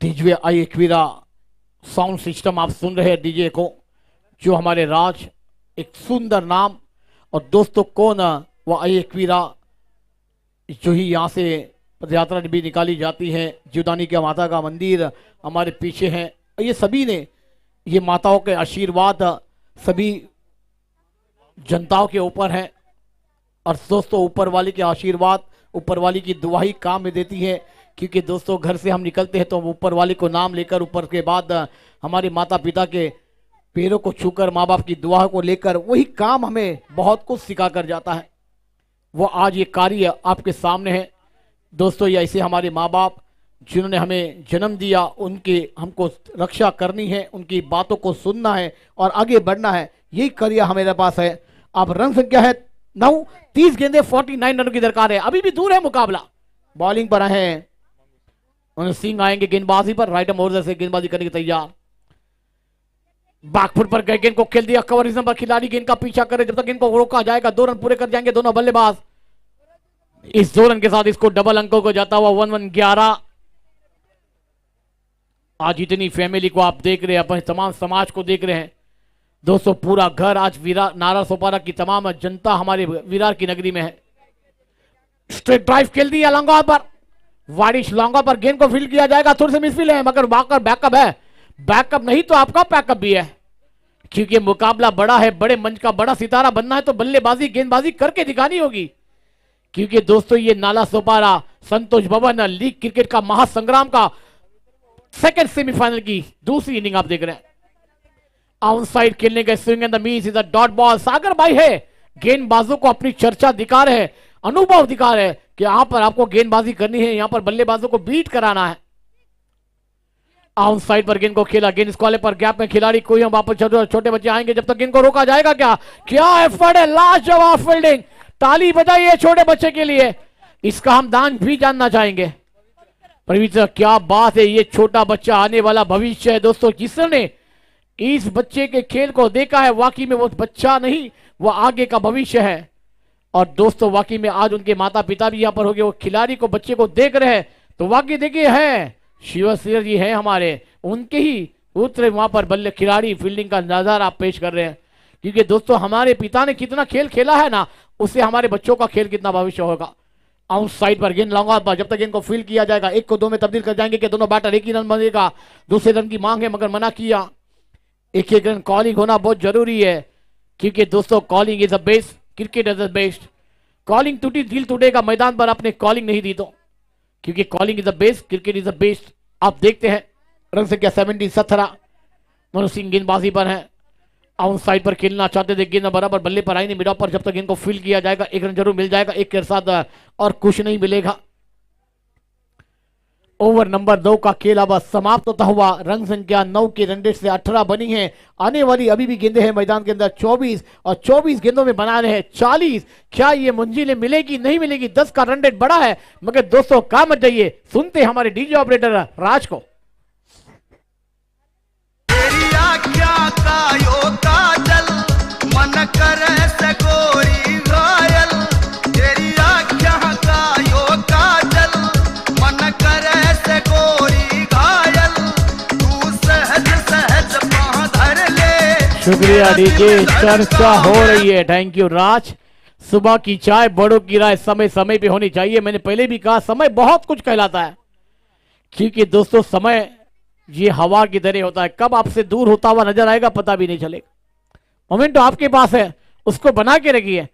[SPEAKER 5] डीजे आई एक्वीरा साउंड सिस्टम आप सुन रहे हैं डीजे को, जो हमारे राज एक सुंदर नाम। और दोस्तों कौन वो आई एक्वीरा, जो ही यहाँ से पदयात्रा भी निकाली जाती है, जीवदानी के माता का मंदिर हमारे पीछे है। ये सभी ने, ये माताओं के आशीर्वाद सभी जनताओं के ऊपर है, और दोस्तों ऊपर वाले के आशीर्वाद, ऊपर वाले की दुआ ही काम में देती है। क्योंकि दोस्तों घर से हम निकलते हैं तो ऊपर वाले को नाम लेकर, ऊपर के बाद हमारे माता पिता के पैरों को छूकर, माँ बाप की दुआ को लेकर, वही काम हमें बहुत कुछ सिखा कर जाता है। वो आज ये कार्य आपके सामने है दोस्तों। ये ऐसे हमारे माँ बाप जिन्होंने हमें जन्म दिया, उनकी हमको रक्षा करनी है, उनकी बातों को सुनना है और आगे बढ़ना है, यही कार्य हमारे पास है। अब रन संख्या है 9, 30 गेंदे 49 रनों की दरकार है, अभी भी दूर है मुकाबला। बॉलिंग पर आए हैं सिंह, आएंगे गेंदबाजी पर, राइट आर्म ओवर से गेंदबाजी करने की तैयार। बैकफुट पर गए, गेंद को खेल दिया, कवर नंबर खिलाड़ी गेंद का पीछा करे, जब तक गेंद को रोका जाएगा 2 रन पूरे कर जाएंगे दोनों बल्लेबाज। इस 2 रन के साथ इसको डबल अंकों को जाता हुआ 1-1-11। आज इतनी फैमिली को आप देख रहे हैं, अपने तमाम समाज को देख रहे हैं दोस्तों, पूरा घर आज नारा सोपारा की तमाम जनता हमारे विरार की नगरी में है। स्ट्रेट ड्राइव खेल दिया लॉन्ग पर, वारिश लॉन्ग पर गेंद को फील्ड किया जाएगा, थोड़ी सी मिसफील्ड है मगर बैकअप है, बैकअप नहीं तो आपका पैकअप भी है, क्योंकि मुकाबला बड़ा है, बड़े मंच का बड़ा सितारा बनना है तो बल्लेबाजी गेंदबाजी करके दिखानी होगी। क्योंकि दोस्तों ये नाला सोपारा संतोष भवन लीग क्रिकेट का महासंग्राम का सेकंड सेमीफाइनल की दूसरी इनिंग आप देख रहे हैं। आउटसाइड खेलने का swing and the miss is a dot ball. Sagar भाई है गेंदबाजों को अपनी चर्चा दिखा रहे हैं, अनुभव दिखा रहे हैं कि यहां पर आपको गेंदबाजी करनी है, यहां पर बल्लेबाजों को बीट कराना है। आउटसाइड पर गेंद को खेला, गेंद स्क्वाले पर गैप में खिलाड़ी कोई हम वापस छोटे बच्चे आएंगे, जब तक गेंद को रोका जाएगा क्या एफर्ट है, लाजवाब फील्डिंग, ताली बजाइए छोटे बच्चे के लिए, इसका हम दान भी जानना चाहेंगे। प्रवीण क्या बात है, ये छोटा बच्चा आने वाला भविष्य है दोस्तों, जिसने इस बच्चे के खेल को देखा है वाकई में वो बच्चा नहीं, वो आगे का भविष्य है। और दोस्तों वाकई में आज उनके माता पिता भी यहां पर हो गए, वो खिलाड़ी को बच्चे को देख रहे हैं तो वाकई देखिए है शिवसिंह जी है हमारे, उनके ही पुत्र वहां पर बल्ले खिलाड़ी फील्डिंग का नजारा पेश कर रहे हैं। क्योंकि दोस्तों हमारे पिता ने कितना खेल खेला है ना, उससे हमारे बच्चों का खेल कितना भविष्य होगा। आउटसाइड पर गेंद लॉन्ग पर, जब तक गेंद को फील्ड किया जाएगा 1 को 2 में तब्दील कर जाएंगे कि दोनों बैटर एक ही रन बनेगा, दूसरे रन की मांग है मगर मना किया। एक रन कॉलिंग होना बहुत जरूरी है, क्योंकि दोस्तों calling is the best, cricket is the best. Calling टूटी दिल टूटेगा मैदान पर आपने कॉलिंग नहीं दी तो, क्योंकि calling is the best, cricket is the best. आप देखते हैं रन संख्या 17 मनु सिंह गेंदबाजी पर है, आउटसाइड पर खेलना चाहते थे, गेंद बराबर बल्ले पर आई नहीं, मिड ऑफ पर, जब तक गेंद को फील्ड किया जाएगा 1 रन जरूर मिल जाएगा, 1 के साथ और कुछ नहीं मिलेगा। ओवर नंबर 2 का खेल अब समाप्त होता हुआ, रन संख्या 9 के रन रेट से 18 बनी है। आने वाली अभी भी गेंदें हैं मैदान के अंदर 24 और 24 गेंदों में बना रहे हैं 40। क्या ये मंजिलें मिलेगी नहीं मिलेगी, 10 का रन रेट बड़ा है मगर दोस्तों काम मत जाइए, सुनते हमारे डीजे ऑपरेटर राज को।
[SPEAKER 2] तेरी आज्ञा का यो काजल मन करे से गोरी घायल, तेरी आज्ञा का यो काजल मन करे से गोरी घायल, तू सहज सहज पाँव धर ले।
[SPEAKER 5] शुक्रिया डीजे, चर्चा हो रही है, थैंक यू राज। सुबह की चाय बड़ों की राय समय समय पे होनी चाहिए। मैंने पहले भी कहा समय बहुत कुछ कहलाता है, क्योंकि दोस्तों समय ये हवा की तरह होता है, कब आपसे दूर होता हुआ नजर आएगा पता भी नहीं चलेगा। मोमेंट तो आपके पास है, उसको बना के रखिए।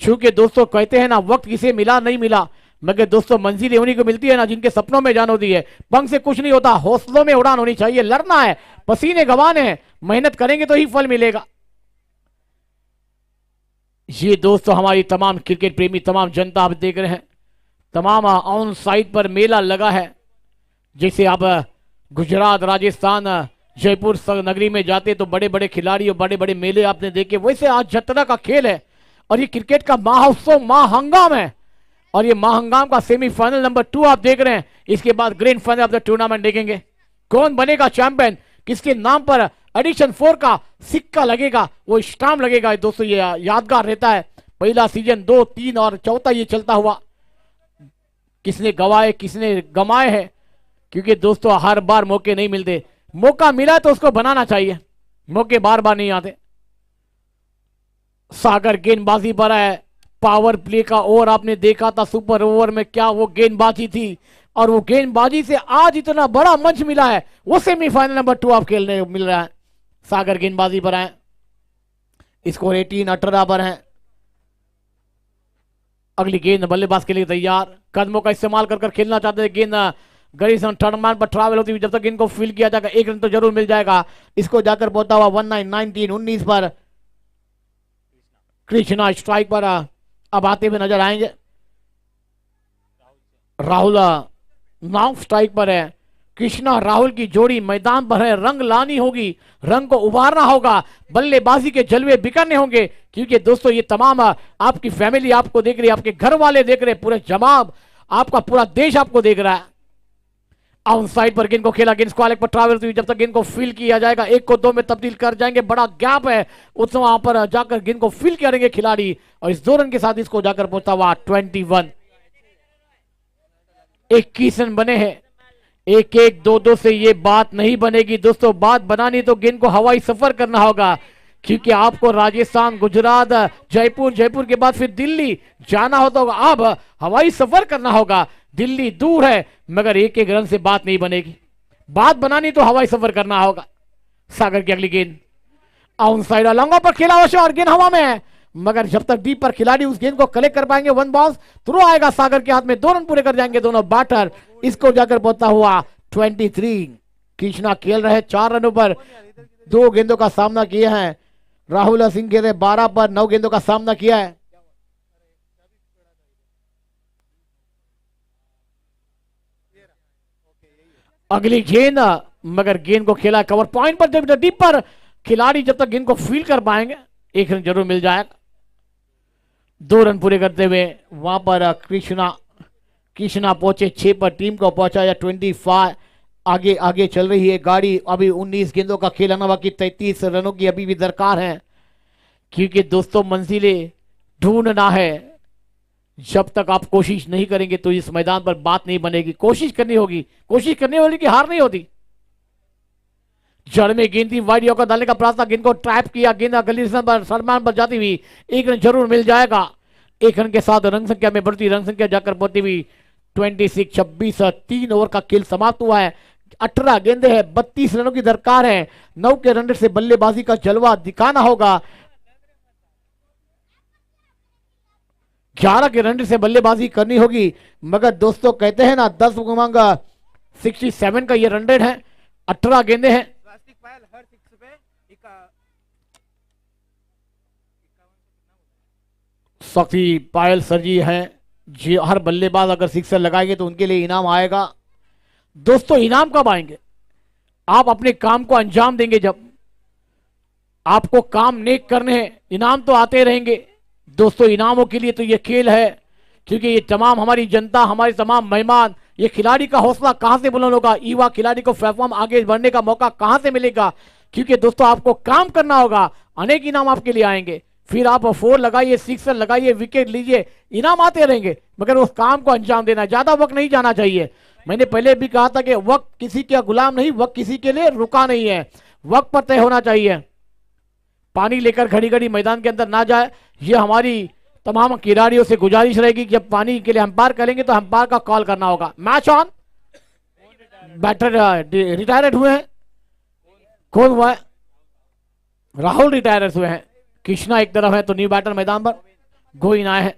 [SPEAKER 5] क्योंकि दोस्तों कहते हैं ना वक्त किसे मिला नहीं मिला, मगर दोस्तों मंजिलें उन्हीं को मिलती है ना जिनके सपनों में जान होती है। पंख से कुछ नहीं होता, हौसलों में उड़ान होनी चाहिए, लड़ना है, पसीने गंवाने हैं, मेहनत करेंगे तो ही फल मिलेगा। ये दोस्तों हमारी तमाम क्रिकेट प्रेमी तमाम जनता आप देख रहे हैं, तमाम ऑन साइड पर मेला लगा है। जैसे आप गुजरात, राजस्थान, जयपुर नगरी में जाते तो बड़े बड़े खिलाड़ी और बड़े बड़े मेले आपने देखे, वैसे आज जतरा का खेल है और ये क्रिकेट का महोत्सव महाहंगाम है। और ये महाहंगाम का सेमीफाइनल नंबर 2 आप देख रहे हैं, इसके बाद grand final of the tournament देखेंगे। कौन बनेगा चैंपियन, किसके नाम पर एडिशन 4 का सिक्का लगेगा, वो स्टाम्प लगेगा दोस्तों, ये यादगार रहता है। पहला सीजन 2, 3 और चौथा ये चलता हुआ, किसने गवाए किसने गमाए हैं, क्योंकि दोस्तों हर बार मौके नहीं मिलते, मौका मिला तो उसको बनाना चाहिए, मौके बार बार नहीं आते। सागर गेंदबाजी पर है, पावर प्ले का ओवर आपने देखा था, सुपर ओवर में क्या वो गेंदबाजी थी, और वो गेंदबाजी से आज इतना बड़ा मंच मिला है, वो सेमीफाइनल नंबर 2 आप खेलने मिल रहा है। सागर गेंदबाजी पर है, स्कोर 18 पर है। अगली गेंद बल्लेबाज के लिए तैयार, कदमों का इस्तेमाल कर खेलना चाहते हैं, गेंद गरीसन थर्ड मैन पर ट्रैवल होती हुई, जब तक गेंद को फील्ड किया जाएगा 1 रन तो जरूर मिल जाएगा। इसको जाकर पहुंचा हुआ 19 पर कृष्णा स्ट्राइक पर अब आते हुए नजर आएंगे। राहुल नाउ स्ट्राइक पर है, कृष्णा राहुल की जोड़ी मैदान पर है, रंग लानी होगी, रंग को उभारना होगा, बल्लेबाजी के जलवे बिखरने होंगे, क्योंकि दोस्तों ये तमाम आपकी फैमिली आपको देख रही है, आपके घर वाले देख रहे हैं, पूरे जमाब आपका पूरा देश आपको देख रहा है। ऑन साइड पर गेंद को खेला, गेंद स्क्वायर लेग पर ट्रैवल हुई, जब तक गेंद को फील किया जाएगा 1 को 2 में तब्दील कर जाएंगे, बड़ा गैप है उस वहां पर जाकर गेंद को फील करेंगे खिलाड़ी और इस 2 रन के साथ इसको जाकर पहुंचता हुआ 21। 21 रन बने हैं। 1-1 2-2 से ये बात नहीं बनेगी दोस्तों। बात बनानी तो गेंद को हवाई सफर करना होगा, क्योंकि आपको राजस्थान, गुजरात, जयपुर, जयपुर के बाद फिर दिल्ली जाना हो तो अब हवाई सफर करना होगा। दिल्ली दूर है मगर 1-1 रन से बात नहीं बनेगी। बात बनानी तो हवाई सफर करना होगा। सागर की अगली गेंद ऑन साइड लॉन्गा पर खेला हुआ और गेंद हवा में है, मगर जब तक डीप पर खिलाड़ी उस गेंद को कलेक्ट कर पाएंगे 1 बॉल थ्रो आएगा सागर के हाथ में, 2 रन पूरे कर जाएंगे दोनों बैटर। इसको जाकर पहुंचता हुआ 23। कृष्णा खेल रहे 4 रनों पर 2 गेंदों का सामना किए हैं। राहुल सिंह के 12 पर 9 गेंदों का सामना किया है। अगली गेंद, मगर गेंद को खेला कवर पॉइंट पर, जब डीप पर खिलाड़ी जब तक गेंद को फील कर पाएंगे 1 रन जरूर मिल जाएगा। 2 रन पूरे करते हुए वहां पर कृष्णा पहुंचे 6 पर, टीम को पहुंचाया 25। आगे आगे चल रही है गाड़ी। अभी 19 गेंदों का खेल आना बाकी, 33 रनों की अभी भी दरकार है, क्योंकि दोस्तों मंजिलें ढूंढना है। जब तक आप कोशिश नहीं करेंगे तो इस मैदान पर बात नहीं बनेगी। कोशिश करनी होगी कि हार नहीं होती। जड़ में गेंद थी, वाइड यॉर्कर डालने का प्रयास था, गेंद को ट्रैप किया, गेंद गली पर सलमान पर जाती हुई 1 रन जरूर मिल जाएगा। 1 रन के साथ रन संख्या में बढ़ती, रन संख्या जाकर पहुंची हुई 26। 26 3 ओवर का खेल समाप्त हुआ है। 18 गेंदे हैं, 32 रनों की दरकार है। 9 के रन से बल्लेबाजी का जलवा दिखाना होगा। 11 के रन से बल्लेबाजी करनी होगी, मगर दोस्तों कहते हैं ना 10 उमंग 67 का ये रन रेट है। 18 गेंदे हैं। शक्ति पायल सर जी हैं जी, हर बल्लेबाज अगर सिक्सर लगाएंगे तो उनके लिए इनाम आएगा। दोस्तों इनाम कब आएंगे? आप अपने काम को अंजाम देंगे जब। आपको काम नेक करने हैं, इनाम तो आते रहेंगे। दोस्तों इनामों के लिए तो ये खेल है, क्योंकि ये तमाम हमारी जनता, हमारे तमाम मेहमान, ये खिलाड़ी का हौसला कहां से बुलंद होगा, युवा खिलाड़ी को प्लेटफॉर्म आगे बढ़ने का मौका कहां से मिलेगा, क्योंकि दोस्तों आपको काम करना होगा। अनेक इनाम आपके लिए आएंगे, फिर आप 4 लगाइए, 6 लगाइए, विकेट लीजिए, इनाम आते रहेंगे, मगर उस काम को अंजाम देना, ज्यादा वक्त नहीं जाना चाहिए। मैंने पहले भी कहा था कि वक्त किसी का गुलाम नहीं, वक्त किसी के लिए रुका नहीं है, वक्त पर तय होना चाहिए। पानी लेकर घड़ी घड़ी मैदान के अंदर ना जाए, ये हमारी तमाम खिलाड़ियों से गुजारिश रहेगी कि जब पानी के लिए अंपायर करेंगे तो अंपायर का कॉल करना होगा। Match on. बैटर रिटायर्ड हुए हैं। कौन हुआ है? राहुल रिटायर हुए हैं। कृष्णा एक तरफ है तो न्यू बैटर मैदान पर गोइन आए हैं।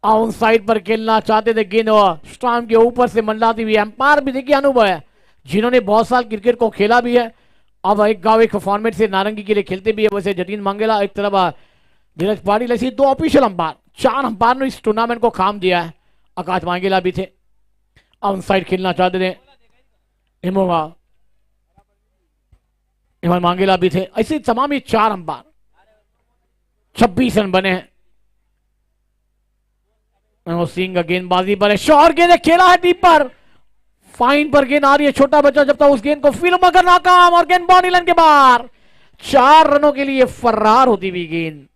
[SPEAKER 5] ऑन साइड पर खेलना चाहते थे, गेंद स्टंप के ऊपर से मंडलाती हुई। अंपायर भी देखिए अनुभव है, जिन्होंने बहुत साल क्रिकेट को खेला भी है। अब एक गांव एक फॉर्मेट से नारंगी के लिए खेलते भी है। वैसे जतीन मंगेला एक तरफ धीरज पाटिल, ऐसी 2 ऑफिशियल अंपायर, 4 अंपायर ने इस टूर्नामेंट को काम दिया है। आकाश मंगेला भी थे। ऑन साइड खेलना चाहते थे, इमन मंगेला भी थे। ऐसे तमाम ये 4 अंपायर। 26 रन बने हैं। सिंह गेंदबाजी पर है, शॉर्ट गेंद खेला है डीप पर, फाइन पर गेंद आ रही है। छोटा बच्चा जब तक उस गेंद को फील्ड मगर नाकाम और गेंद बाउंड्री लाइन के बाहर। 4 रनों के लिए फरार होती हुई गेंद।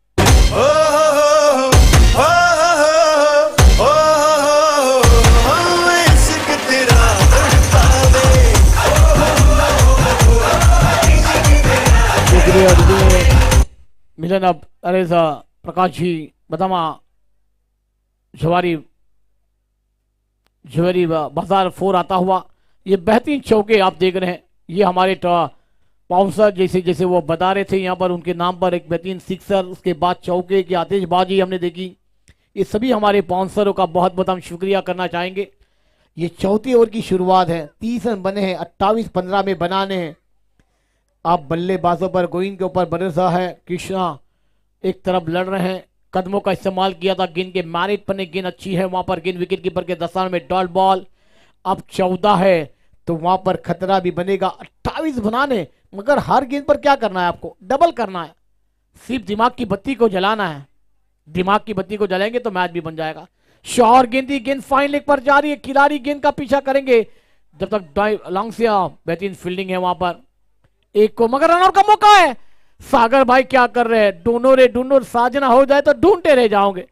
[SPEAKER 5] मिलन अब अरे प्रकाश जी बदामा जवारी बाजार 4 आता हुआ। ये बेहतरीन चौके आप देख रहे हैं। ये हमारे पाउंसर जैसे वो बता रहे थे, यहाँ पर उनके नाम पर एक बेहतरीन सिक्सर, उसके बाद चौके की आतिशबाजी हमने देखी। ये सभी हमारे पाउंसरों का बहुत बहुत हम शुक्रिया करना चाहेंगे। ये 4थी ओवर की शुरुआत है। 30 रन बने हैं, 28-15 में बनाने हैं। आप बल्लेबाजों पर गोइन के ऊपर भरोसा है। कृष्णा एक तरफ लड़ रहे हैं, कदमों का इस्तेमाल किया था, गेंद के मैरिट पर गेंद अच्छी है, वहां पर गेंद विकेट कीपर के दस्तान में डॉट बॉल। अब 14 है तो वहां पर खतरा भी बनेगा। 28 बनाने, मगर हर गेंद पर क्या करना है आपको? डबल करना है। सिर्फ दिमाग की बत्ती को जलाना है। दिमाग की बत्ती को जलाएंगे तो मैच भी बन जाएगा। शॉर्ट गेंद, गेंद फाइन लेग पर जा रही है, खिलाड़ी गेंद का पीछा करेंगे। जब तक लॉन्ग से बेहतरीन फील्डिंग है वहां पर, एक को मगर रन आउट का मौका है। सागर भाई क्या कर रहे हैं, ढूंढो साजना हो जाए तो ढूंढते रह जाओगे,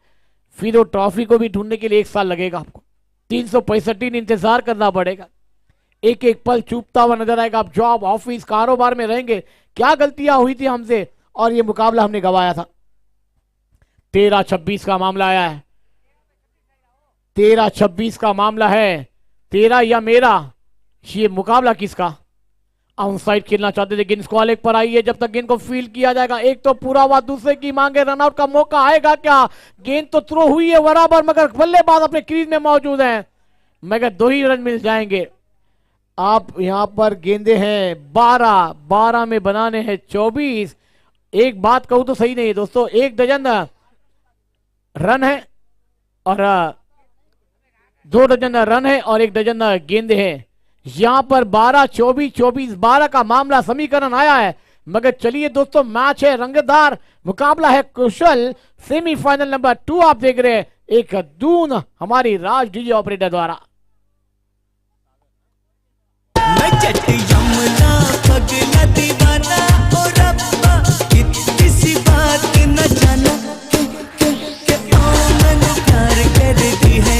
[SPEAKER 5] फिर वो ट्रॉफी को भी ढूंढने के लिए 1 साल लगेगा आपको, 365 दिन इंतजार करना पड़ेगा, एक एक पल चूपता हुआ नजर आएगा। आप जॉब ऑफिस कारोबार में रहेंगे, क्या गलतियां हुई थी हमसे और ये मुकाबला हमने गवाया था। 13-26 का मामला आया है, 13-26 का मामला है, तेरा या मेरा, ये मुकाबला किसका। आउटसाइड खेलना चाहते थे, गेंद स्क्वायर लेग पर आई है, जब तक गेंद को फील किया जाएगा, एक तो पूरा हुआ, दूसरे की मांगे, रनआउट का मौका आएगा क्या। गेंद तो थ्रो हुई है बराबर, मगर बल्लेबाज अपने क्रीज में मौजूद हैं, मगर 2 ही रन मिल जाएंगे। आप यहां पर गेंदे हैं 12 में बनाने हैं 24। एक बात कहूं तो सही नहीं है दोस्तों, 1 डजन रन है और 2 डजन रन है और 1 डजन गेंदे हैं। यहां पर 12-24-24-12 का मामला समीकरण आया है। मगर चलिए दोस्तों, मैच है रंगदार, मुकाबला है कुशल। सेमीफाइनल नंबर 2 आप देख रहे हैं, एक दून हमारी राज डीजे ऑपरेटर द्वारा।
[SPEAKER 2] मैं जट यमुना पगला दीवाना ओ रब्बा, किसी बात न जाना के मैनू प्यार कर दी है,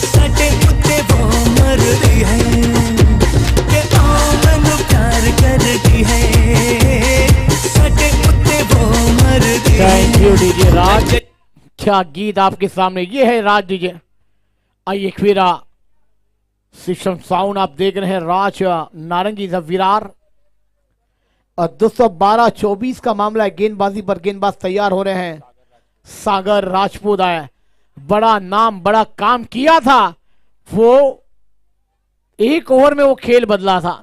[SPEAKER 2] साडे उत्ते वो मर दी है, के मैनू प्यार कर दी है, साडे उत्ते वो मर दी है।
[SPEAKER 5] थैंक यू डीजे राज, क्या गीत आपके सामने, ये है राज डीजे। आइए फिर सिस्टम साउंड आप देख रहे हैं, राज नारंगी विरार। और 212-24 का मामला है, गेंदबाजी पर गेंदबाज तैयार हो रहे हैं। सागर राजपूत आया, बड़ा नाम बड़ा काम किया था, वो 1 ओवर में वो खेल बदला था।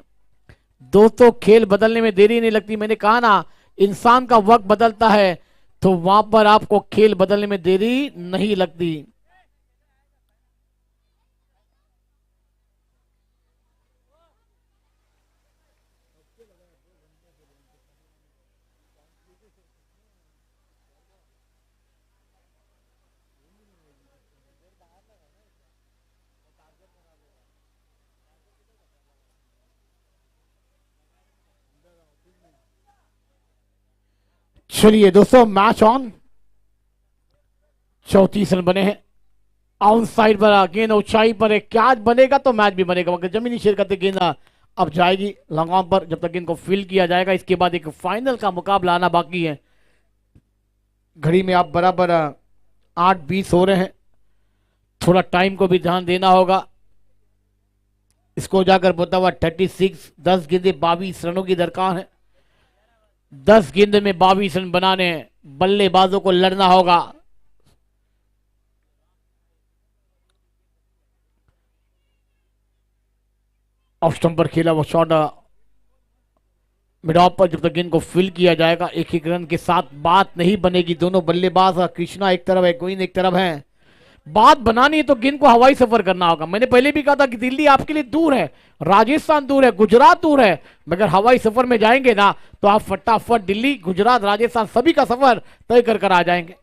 [SPEAKER 5] दोस्तों खेल बदलने में देरी नहीं लगती, मैंने कहा ना इंसान का वक्त बदलता है तो वहां पर आपको खेल बदलने में देरी नहीं लगती। चलिए दोस्तों, मैच ऑन, 34 रन बने हैं। आउट साइड पर गेंद ऊंचाई पर है, कैच बनेगा तो मैच भी बनेगा, मगर जमीनी शेर करते गेंद अब जाएगी लॉन्ग ऑन पर, जब तक गेंद को फील किया जाएगा। इसके बाद एक फाइनल का मुकाबला आना बाकी है। घड़ी में आप बराबर 8:20 हो रहे हैं, थोड़ा टाइम को भी ध्यान देना होगा। इसको जाकर बोलता हुआ 36, 10 गेंदे 22 रनों की दरकार है। 10 गेंद में 22 रन बनाने, बल्लेबाजों को लड़ना होगा। ऑफ स्टंप पर खेला वो शॉट मिड ऑफ पर, जब तक गेंद को फिल किया जाएगा। एक एक रन के साथ बात नहीं बनेगी। दोनों बल्लेबाज, कृष्णा एक तरफ है, गोविंद एक तरफ है। बात बनानी है तो गेंद को हवाई सफर करना होगा। मैंने पहले भी कहा था कि दिल्ली आपके लिए दूर है, राजस्थान दूर है, गुजरात दूर है, मगर हवाई सफर में जाएंगे ना तो आप फटाफट दिल्ली, गुजरात, राजस्थान सभी का सफर तय कर आ जाएंगे।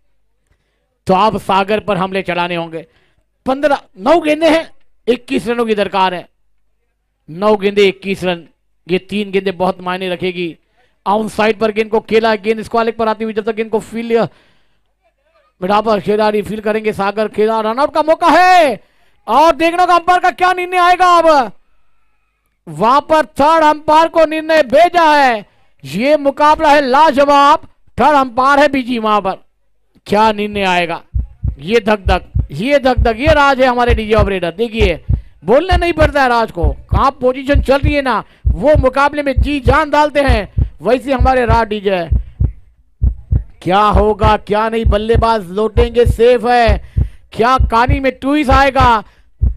[SPEAKER 5] तो आप सागर पर हमले चलाने होंगे। 9 गेंदे हैं, 21 रनों की दरकार है। 9 गेंदे 21 रन, ये 3 गेंदे बहुत मायने रखेगी। आउट साइड पर गेंद को खेला, गेंद स्क्वायर लेग पर आती हुई, जब तक गेंद को फील मिडा पर खिलाड़ी फील करेंगे। सागर खेला, रनआउट का मौका है और देखना होगा अंपायर का क्या निर्णय आएगा। अब वहां पर थर्ड अंपायर को निर्णय भेजा है। ये मुकाबला है लाजवाब, थर्ड अंपायर है बीजी। वहां पर क्या निर्णय आएगा, ये धक धक, ये धक धक, ये राज है हमारे डीजे ऑपरेटर। देखिए बोलना नहीं पड़ता है राज को, कहां पोजीशन चल रही है ना, वो मुकाबले में जी जान डालते हैं। वैसे हमारे राज डीजे है। क्या होगा क्या नहीं, बल्लेबाज लौटेंगे, सेफ है, क्या कहानी में ट्विस्ट आएगा,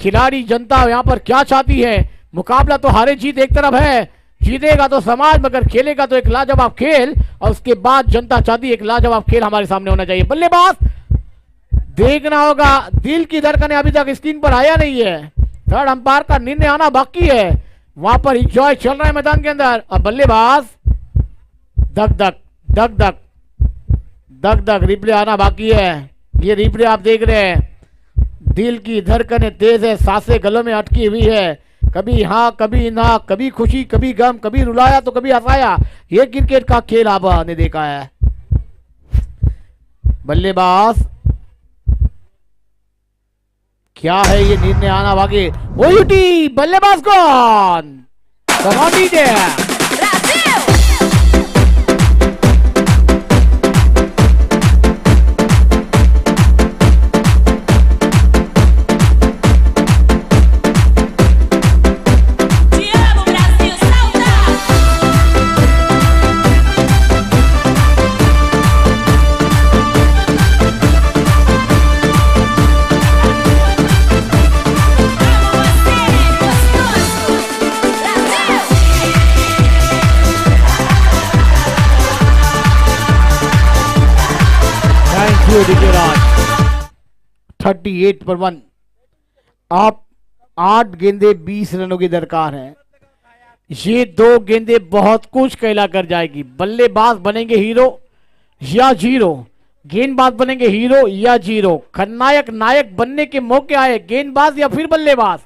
[SPEAKER 5] खिलाड़ी जनता यहां पर क्या चाहती है। मुकाबला तो हारे जीत एक तरफ है, जीतेगा तो समाज, मगर खेलेगा तो एक लाजवाब खेल, और उसके बाद जनता चाहती है एक लाजवाब खेल हमारे सामने होना चाहिए। बल्लेबाज देखना होगा, दिल की धड़कन अभी तक स्क्रीन पर आया नहीं है। थर्ड अंपायर का निर्णय आना बाकी है। वहां पर इंजॉय चल रहा है मैदान के अंदर। अब बल्लेबाज धक धक धक धक धक धक, रिप्ले आना बाकी है। ये रिप्ले आप देख रहे हैं, दिल की धड़कनें तेज है, सांसें गलों में अटकी हुई है। कभी हाँ कभी ना, कभी खुशी कभी गम, कभी रुलाया तो कभी हंसाया, ये क्रिकेट का खेल आपने देखा है। बल्लेबाज क्या है ये नींद में आना भागे, ओयूटी बल्लेबाज कौन, कमाल दीजिए। देखिए राज 38 पर 1, आप 8 गेंदे 20 रनों की दरकार है। ये 2 गेंदे बहुत कुछ कहला कर जाएगी। बल्लेबाज बनेंगे हीरो या जीरो, गेंदबाज बनेंगे हीरो या जीरो। खलनायक नायक बनने के मौके आए, गेंदबाज या फिर बल्लेबाज,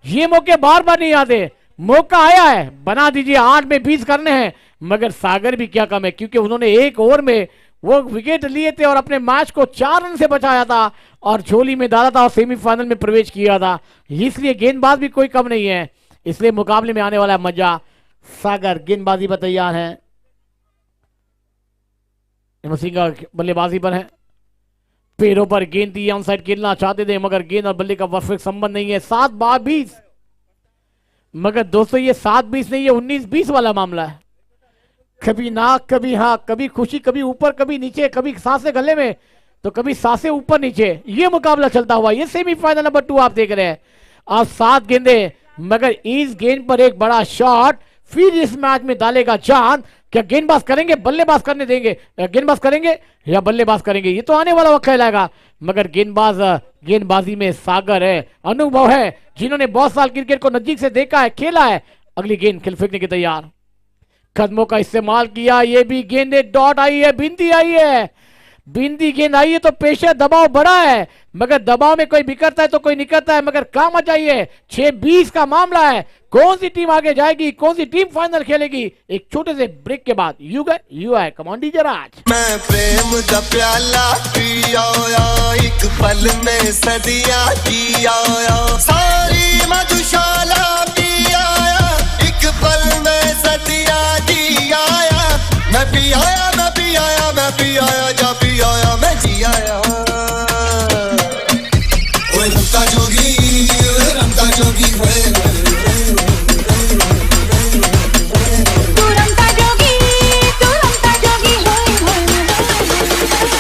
[SPEAKER 5] ये मौके बार बार नहीं आते। मौका आया है, बना दीजिए। 8 में 20 करने हैं, मगर सागर भी क्या कम है, क्योंकि उन्होंने 1 ओवर में वो विकेट लिए थे और अपने मैच को 4 रन से बचाया था और झोली में डाला था और सेमीफाइनल में प्रवेश किया था। इसलिए गेंदबाज भी कोई कम नहीं है, इसलिए मुकाबले में आने वाला है मजा। सागर गेंदबाजी पर तैयार है, सिंह का बल्लेबाजी पर है, पैरों पर गेंद दी, ऑन साइड खेलना चाहते थे मगर गेंद और बल्ले का परफेक्ट संबंध नहीं है। 7-20, मगर दोस्तों ये 7-20 नहीं है, 19-20 वाला मामला है। कभी ना कभी हाँ, कभी खुशी कभी ऊपर कभी नीचे, कभी सांसें गले में तो कभी सांसें ऊपर नीचे, ये मुकाबला चलता हुआ। ये सेमीफाइनल नंबर 2 आप देख रहे हैं। अब 7 गेंदे, मगर इस गेंद पर एक बड़ा शॉट फिर इस मैच में डालेगा जान। क्या गेंदबाज करेंगे, बल्लेबाज करने देंगे, गेंदबाज करेंगे या बल्लेबाज करेंगे, ये तो आने वाला वक्त कहलाएगा। मगर गेंदबाजी में सागर है, अनुभव है, जिन्होंने बहुत साल क्रिकेट को नजदीक से देखा है, खेला है। अगली गेंद खेल फेंकने के तैयार, कदमों का इस्तेमाल किया, ये भी गेंदे डॉट आई है, बिंदी आई है, बिंदी गेंद आई है तो पेशे दबाव बड़ा है, मगर दबाव में कोई बिखरता है तो कोई निकलता है, मगर काम आ जाइए। 6-20 का मामला है। कौन सी टीम आगे जाएगी, कौन सी टीम फाइनल खेलेगी, एक छोटे से ब्रेक के बाद। यू है कमांड डीजे राज।
[SPEAKER 4] मैं प्रेम दा प्याला पिया, एक पल में सदियां जिया, सारी मधुशाला पिया, एक पल में सदियां जिया। मैं पियाया, मैं पियाया, मैं पियाया, जा पियाया, मैं जियाया। ओए रंगा जोगी, रंगा जोगी है,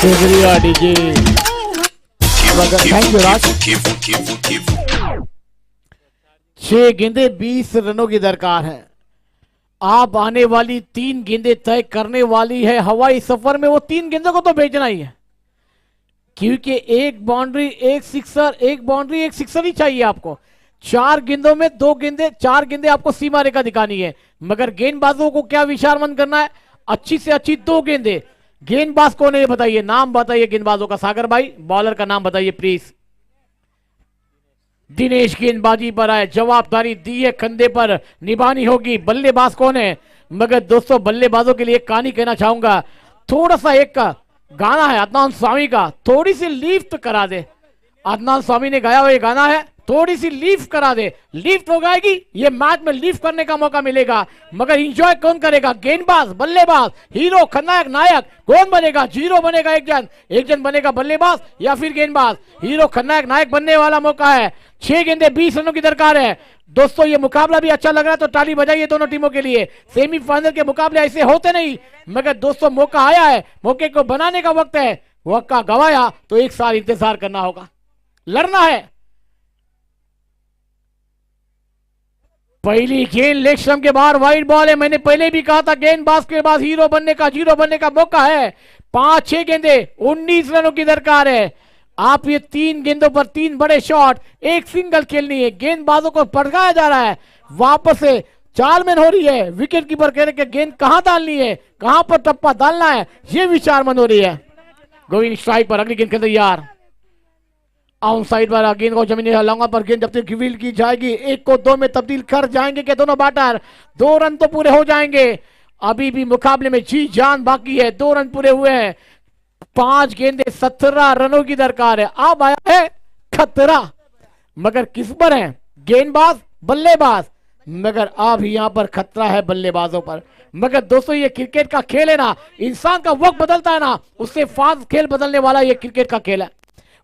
[SPEAKER 5] शुक्रिया डीजे, थैंक यू राज। 6 गेंदे 20 रनों की दरकार है। आप आने वाली 3 गेंदें तय करने वाली है हवाई सफर में। वो 3 गेंदों को तो भेजना ही है, क्योंकि एक बाउंड्री एक सिक्सर, एक बाउंड्री एक सिक्सर ही चाहिए आपको। 4 गेंदों में 2 गेंदे, 4 गेंदे आपको सीमा रेखा दिखानी है। मगर गेंदबाजों को क्या विचारमंद करना है, अच्छी से अच्छी 2 गेंदे। गेंदबाज कौन है ये बताइए, नाम बताइए गेंदबाजों का। सागर भाई बॉलर का नाम बताइए प्लीज। दिनेश गेंदबाजी पर आए, जवाबदारी दी है, कंधे पर निभानी होगी। बल्लेबाज कौन है, मगर दोस्तों बल्लेबाजों के लिए एक कहानी कहना चाहूंगा। थोड़ा सा एक गाना है अदनान स्वामी का, थोड़ी सी लिफ्ट करा दे। अदनान स्वामी ने गाया हुआ ये गाना है, थोड़ी सी लिफ्ट करा दे, लिफ्ट हो जाएगी। ये मैच में लिफ्ट करने का मौका मिलेगा, मगर एंजॉय कौन करेगा, गेंदबाज, बल्लेबाज, हीरो, खलनायक, नायक कौन बनेगा। जीरो बनेगा एक जन बनेगा बल्लेबाज या फिर गेंदबाज। हीरो, खलनायक, नायक बनने वाला मौका है। 6 गेंदे 20 रनों की दरकार है। दोस्तों ये मुकाबला भी अच्छा लग रहा है तो ताली बजाइए दोनों टीमों के लिए। सेमीफाइनल के मुकाबले ऐसे होते नहीं, मगर दोस्तों मौका आया है, मौके को बनाने का वक्त है। वक्त का गवाया तो एक साल इंतजार करना होगा, लड़ना है। पहली गेंद लेग स्टंप के बाहर, वाइड बॉल है। मैंने पहले भी कहा था गेंदबाज के बाद हीरो बनने का, जीरो बनने का मौका है। 5-6 गेंदे 19 रनों की दरकार है। आप ये 3 गेंदों पर 3 बड़े शॉट, एक सिंगल खेलनी है। गेंदबाजों को भड़काया जा रहा है, वापस से चालमेन हो रही है। विकेट कीपर कह रहे कि गेंद कहां डालनी है, कहां पर टप्पा डालना है, ये विचारमंद हो रही है। गोविंद स्ट्राइक पर, अगली गेंद के तैयार। ऑन साइड वाला गेंद को जमीन लॉन्ग पर गेंद जब तक रिवील की जाएगी 1 को 2 में तब्दील कर जाएंगे कि दोनों बैटर 2 रन तो पूरे हो जाएंगे। अभी भी मुकाबले में जी जान बाकी है, 2 रन पूरे हुए हैं, 5 गेंदे 17 रनों की दरकार है। अब आया है खतरा, मगर किस पर है? गेंदबाज बल्लेबाज, मगर अब यहां पर खतरा है बल्लेबाजों पर। मगर दोस्तों ये क्रिकेट का खेल है ना, इंसान का वक्त बदलता है ना, उससे फास्ट खेल बदलने वाला ये क्रिकेट का खेल है।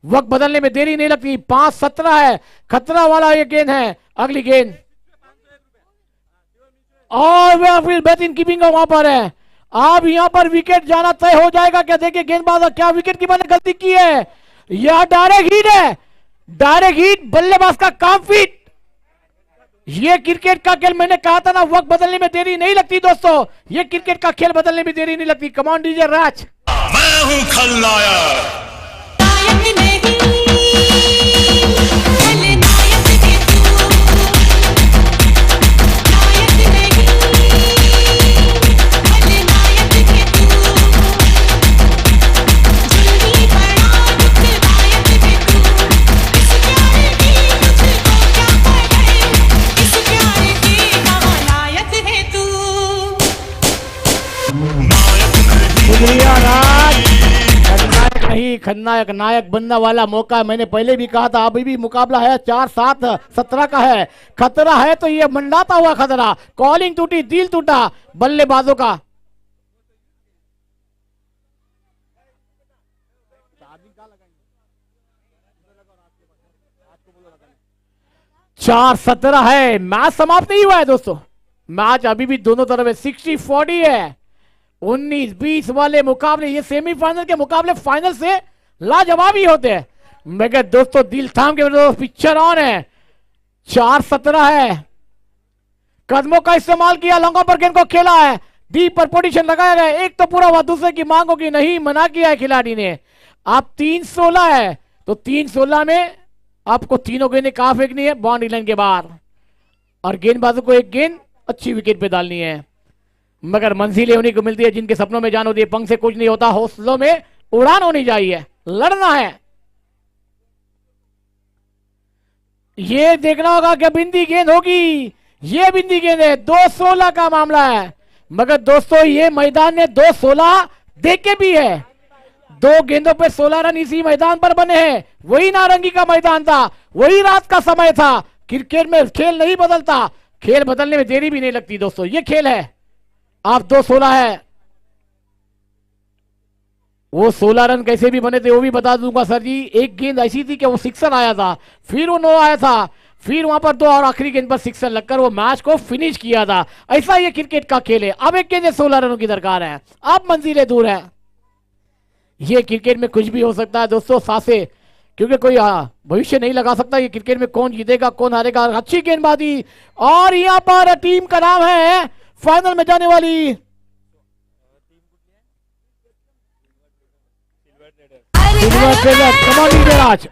[SPEAKER 5] वक्त बदलने में देरी नहीं लगती। 5-17 है, खतरा वाला ये गेंद है। अगली गेंद और फिर बेहतरीन कीपिंग वहां पर है। अब यहां पर विकेट जाना तय हो जाएगा क्या? देखिए गेंदबाज क्या विकेट कीपर ने गलती की है, यह डायरेक्ट हिट है, डायरेक्ट हिट, बल्लेबाज का काम फिट। ये क्रिकेट का खेल, मैंने कहा था ना वक्त बदलने में देरी नहीं लगती दोस्तों, ये क्रिकेट का खेल बदलने में देरी नहीं लगती। कमांड डीजे राज।
[SPEAKER 4] मैं हूं खलनायक।
[SPEAKER 5] खलनायक नहीं, खलनायक नायक बनने वाला मौका मैंने पहले भी कहा था। अभी भी मुकाबला है 4-7-17 का है। खतरा है तो ये मंडाता हुआ खतरा। कॉलिंग टूटी, दिल टूटा बल्लेबाजों का। चार 17 है, मैच समाप्त नहीं हुआ है दोस्तों, मैच अभी भी दोनों तरफ है। 60-40 है। 19-20 वाले मुकाबले, ये सेमीफाइनल के मुकाबले फाइनल से लाजवाब ही होते हैं। मगर दोस्तों दिल थाम के पिक्चर ऑन है। 4-17 है। कदमों का इस्तेमाल किया, लंगों पर गेंद को खेला है, डीप पर पोजीशन लगाया गया। एक तो पूरा हुआ, दूसरे की मांगों की नहीं मना किया है खिलाड़ी ने। अब 3-16 है, तो 3-16 में आपको तीनों गेंदें कहां फेंकनी है? बाउंड्री लाइन के बाहर, और गेंदबाजों को एक गेंद अच्छी विकेट पे डालनी है। मगर मंजिलें उन्हीं को मिलती है जिनके सपनों में जान होती है। पंख से कुछ नहीं होता, हौसलों में उड़ान होनी चाहिए, लड़ना है। ये देखना होगा कि बिंदी गेंद होगी, ये बिंदी गेंद है। 2-16 का मामला है। मगर दोस्तों ये मैदान ने 2-16 देके भी है। 2 गेंदों पे 16 रन इसी मैदान पर बने हैं। वही नारंगी का मैदान था, वही रात का समय था। क्रिकेट में खेल नहीं बदलता, खेल बदलने में देरी भी नहीं लगती दोस्तों, ये खेल है। आप 2-16 है, वो 16 रन कैसे भी बने थे वो भी बता दूंगा सर जी। एक गेंद ऐसी थी कि वो सिक्सर आया था, फिर वो 9 आया था, फिर वहां पर 2 और आखिरी गेंद पर सिक्सर लगकर वो मैच को फिनिश किया था। ऐसा ये क्रिकेट का खेल है। अब एक गेंद 16 रनों की दरकार है, अब मंजिलें दूर है। ये क्रिकेट में कुछ भी हो सकता है दोस्तों, सासे, क्योंकि कोई भविष्य नहीं लगा सकता ये क्रिकेट में कौन जीतेगा कौन हारेगा। अच्छी गेंदबाजी, और यहां पर टीम का नाम है फाइनल में जाने वाली सिल्वर ट्रेडर। कमाल राज।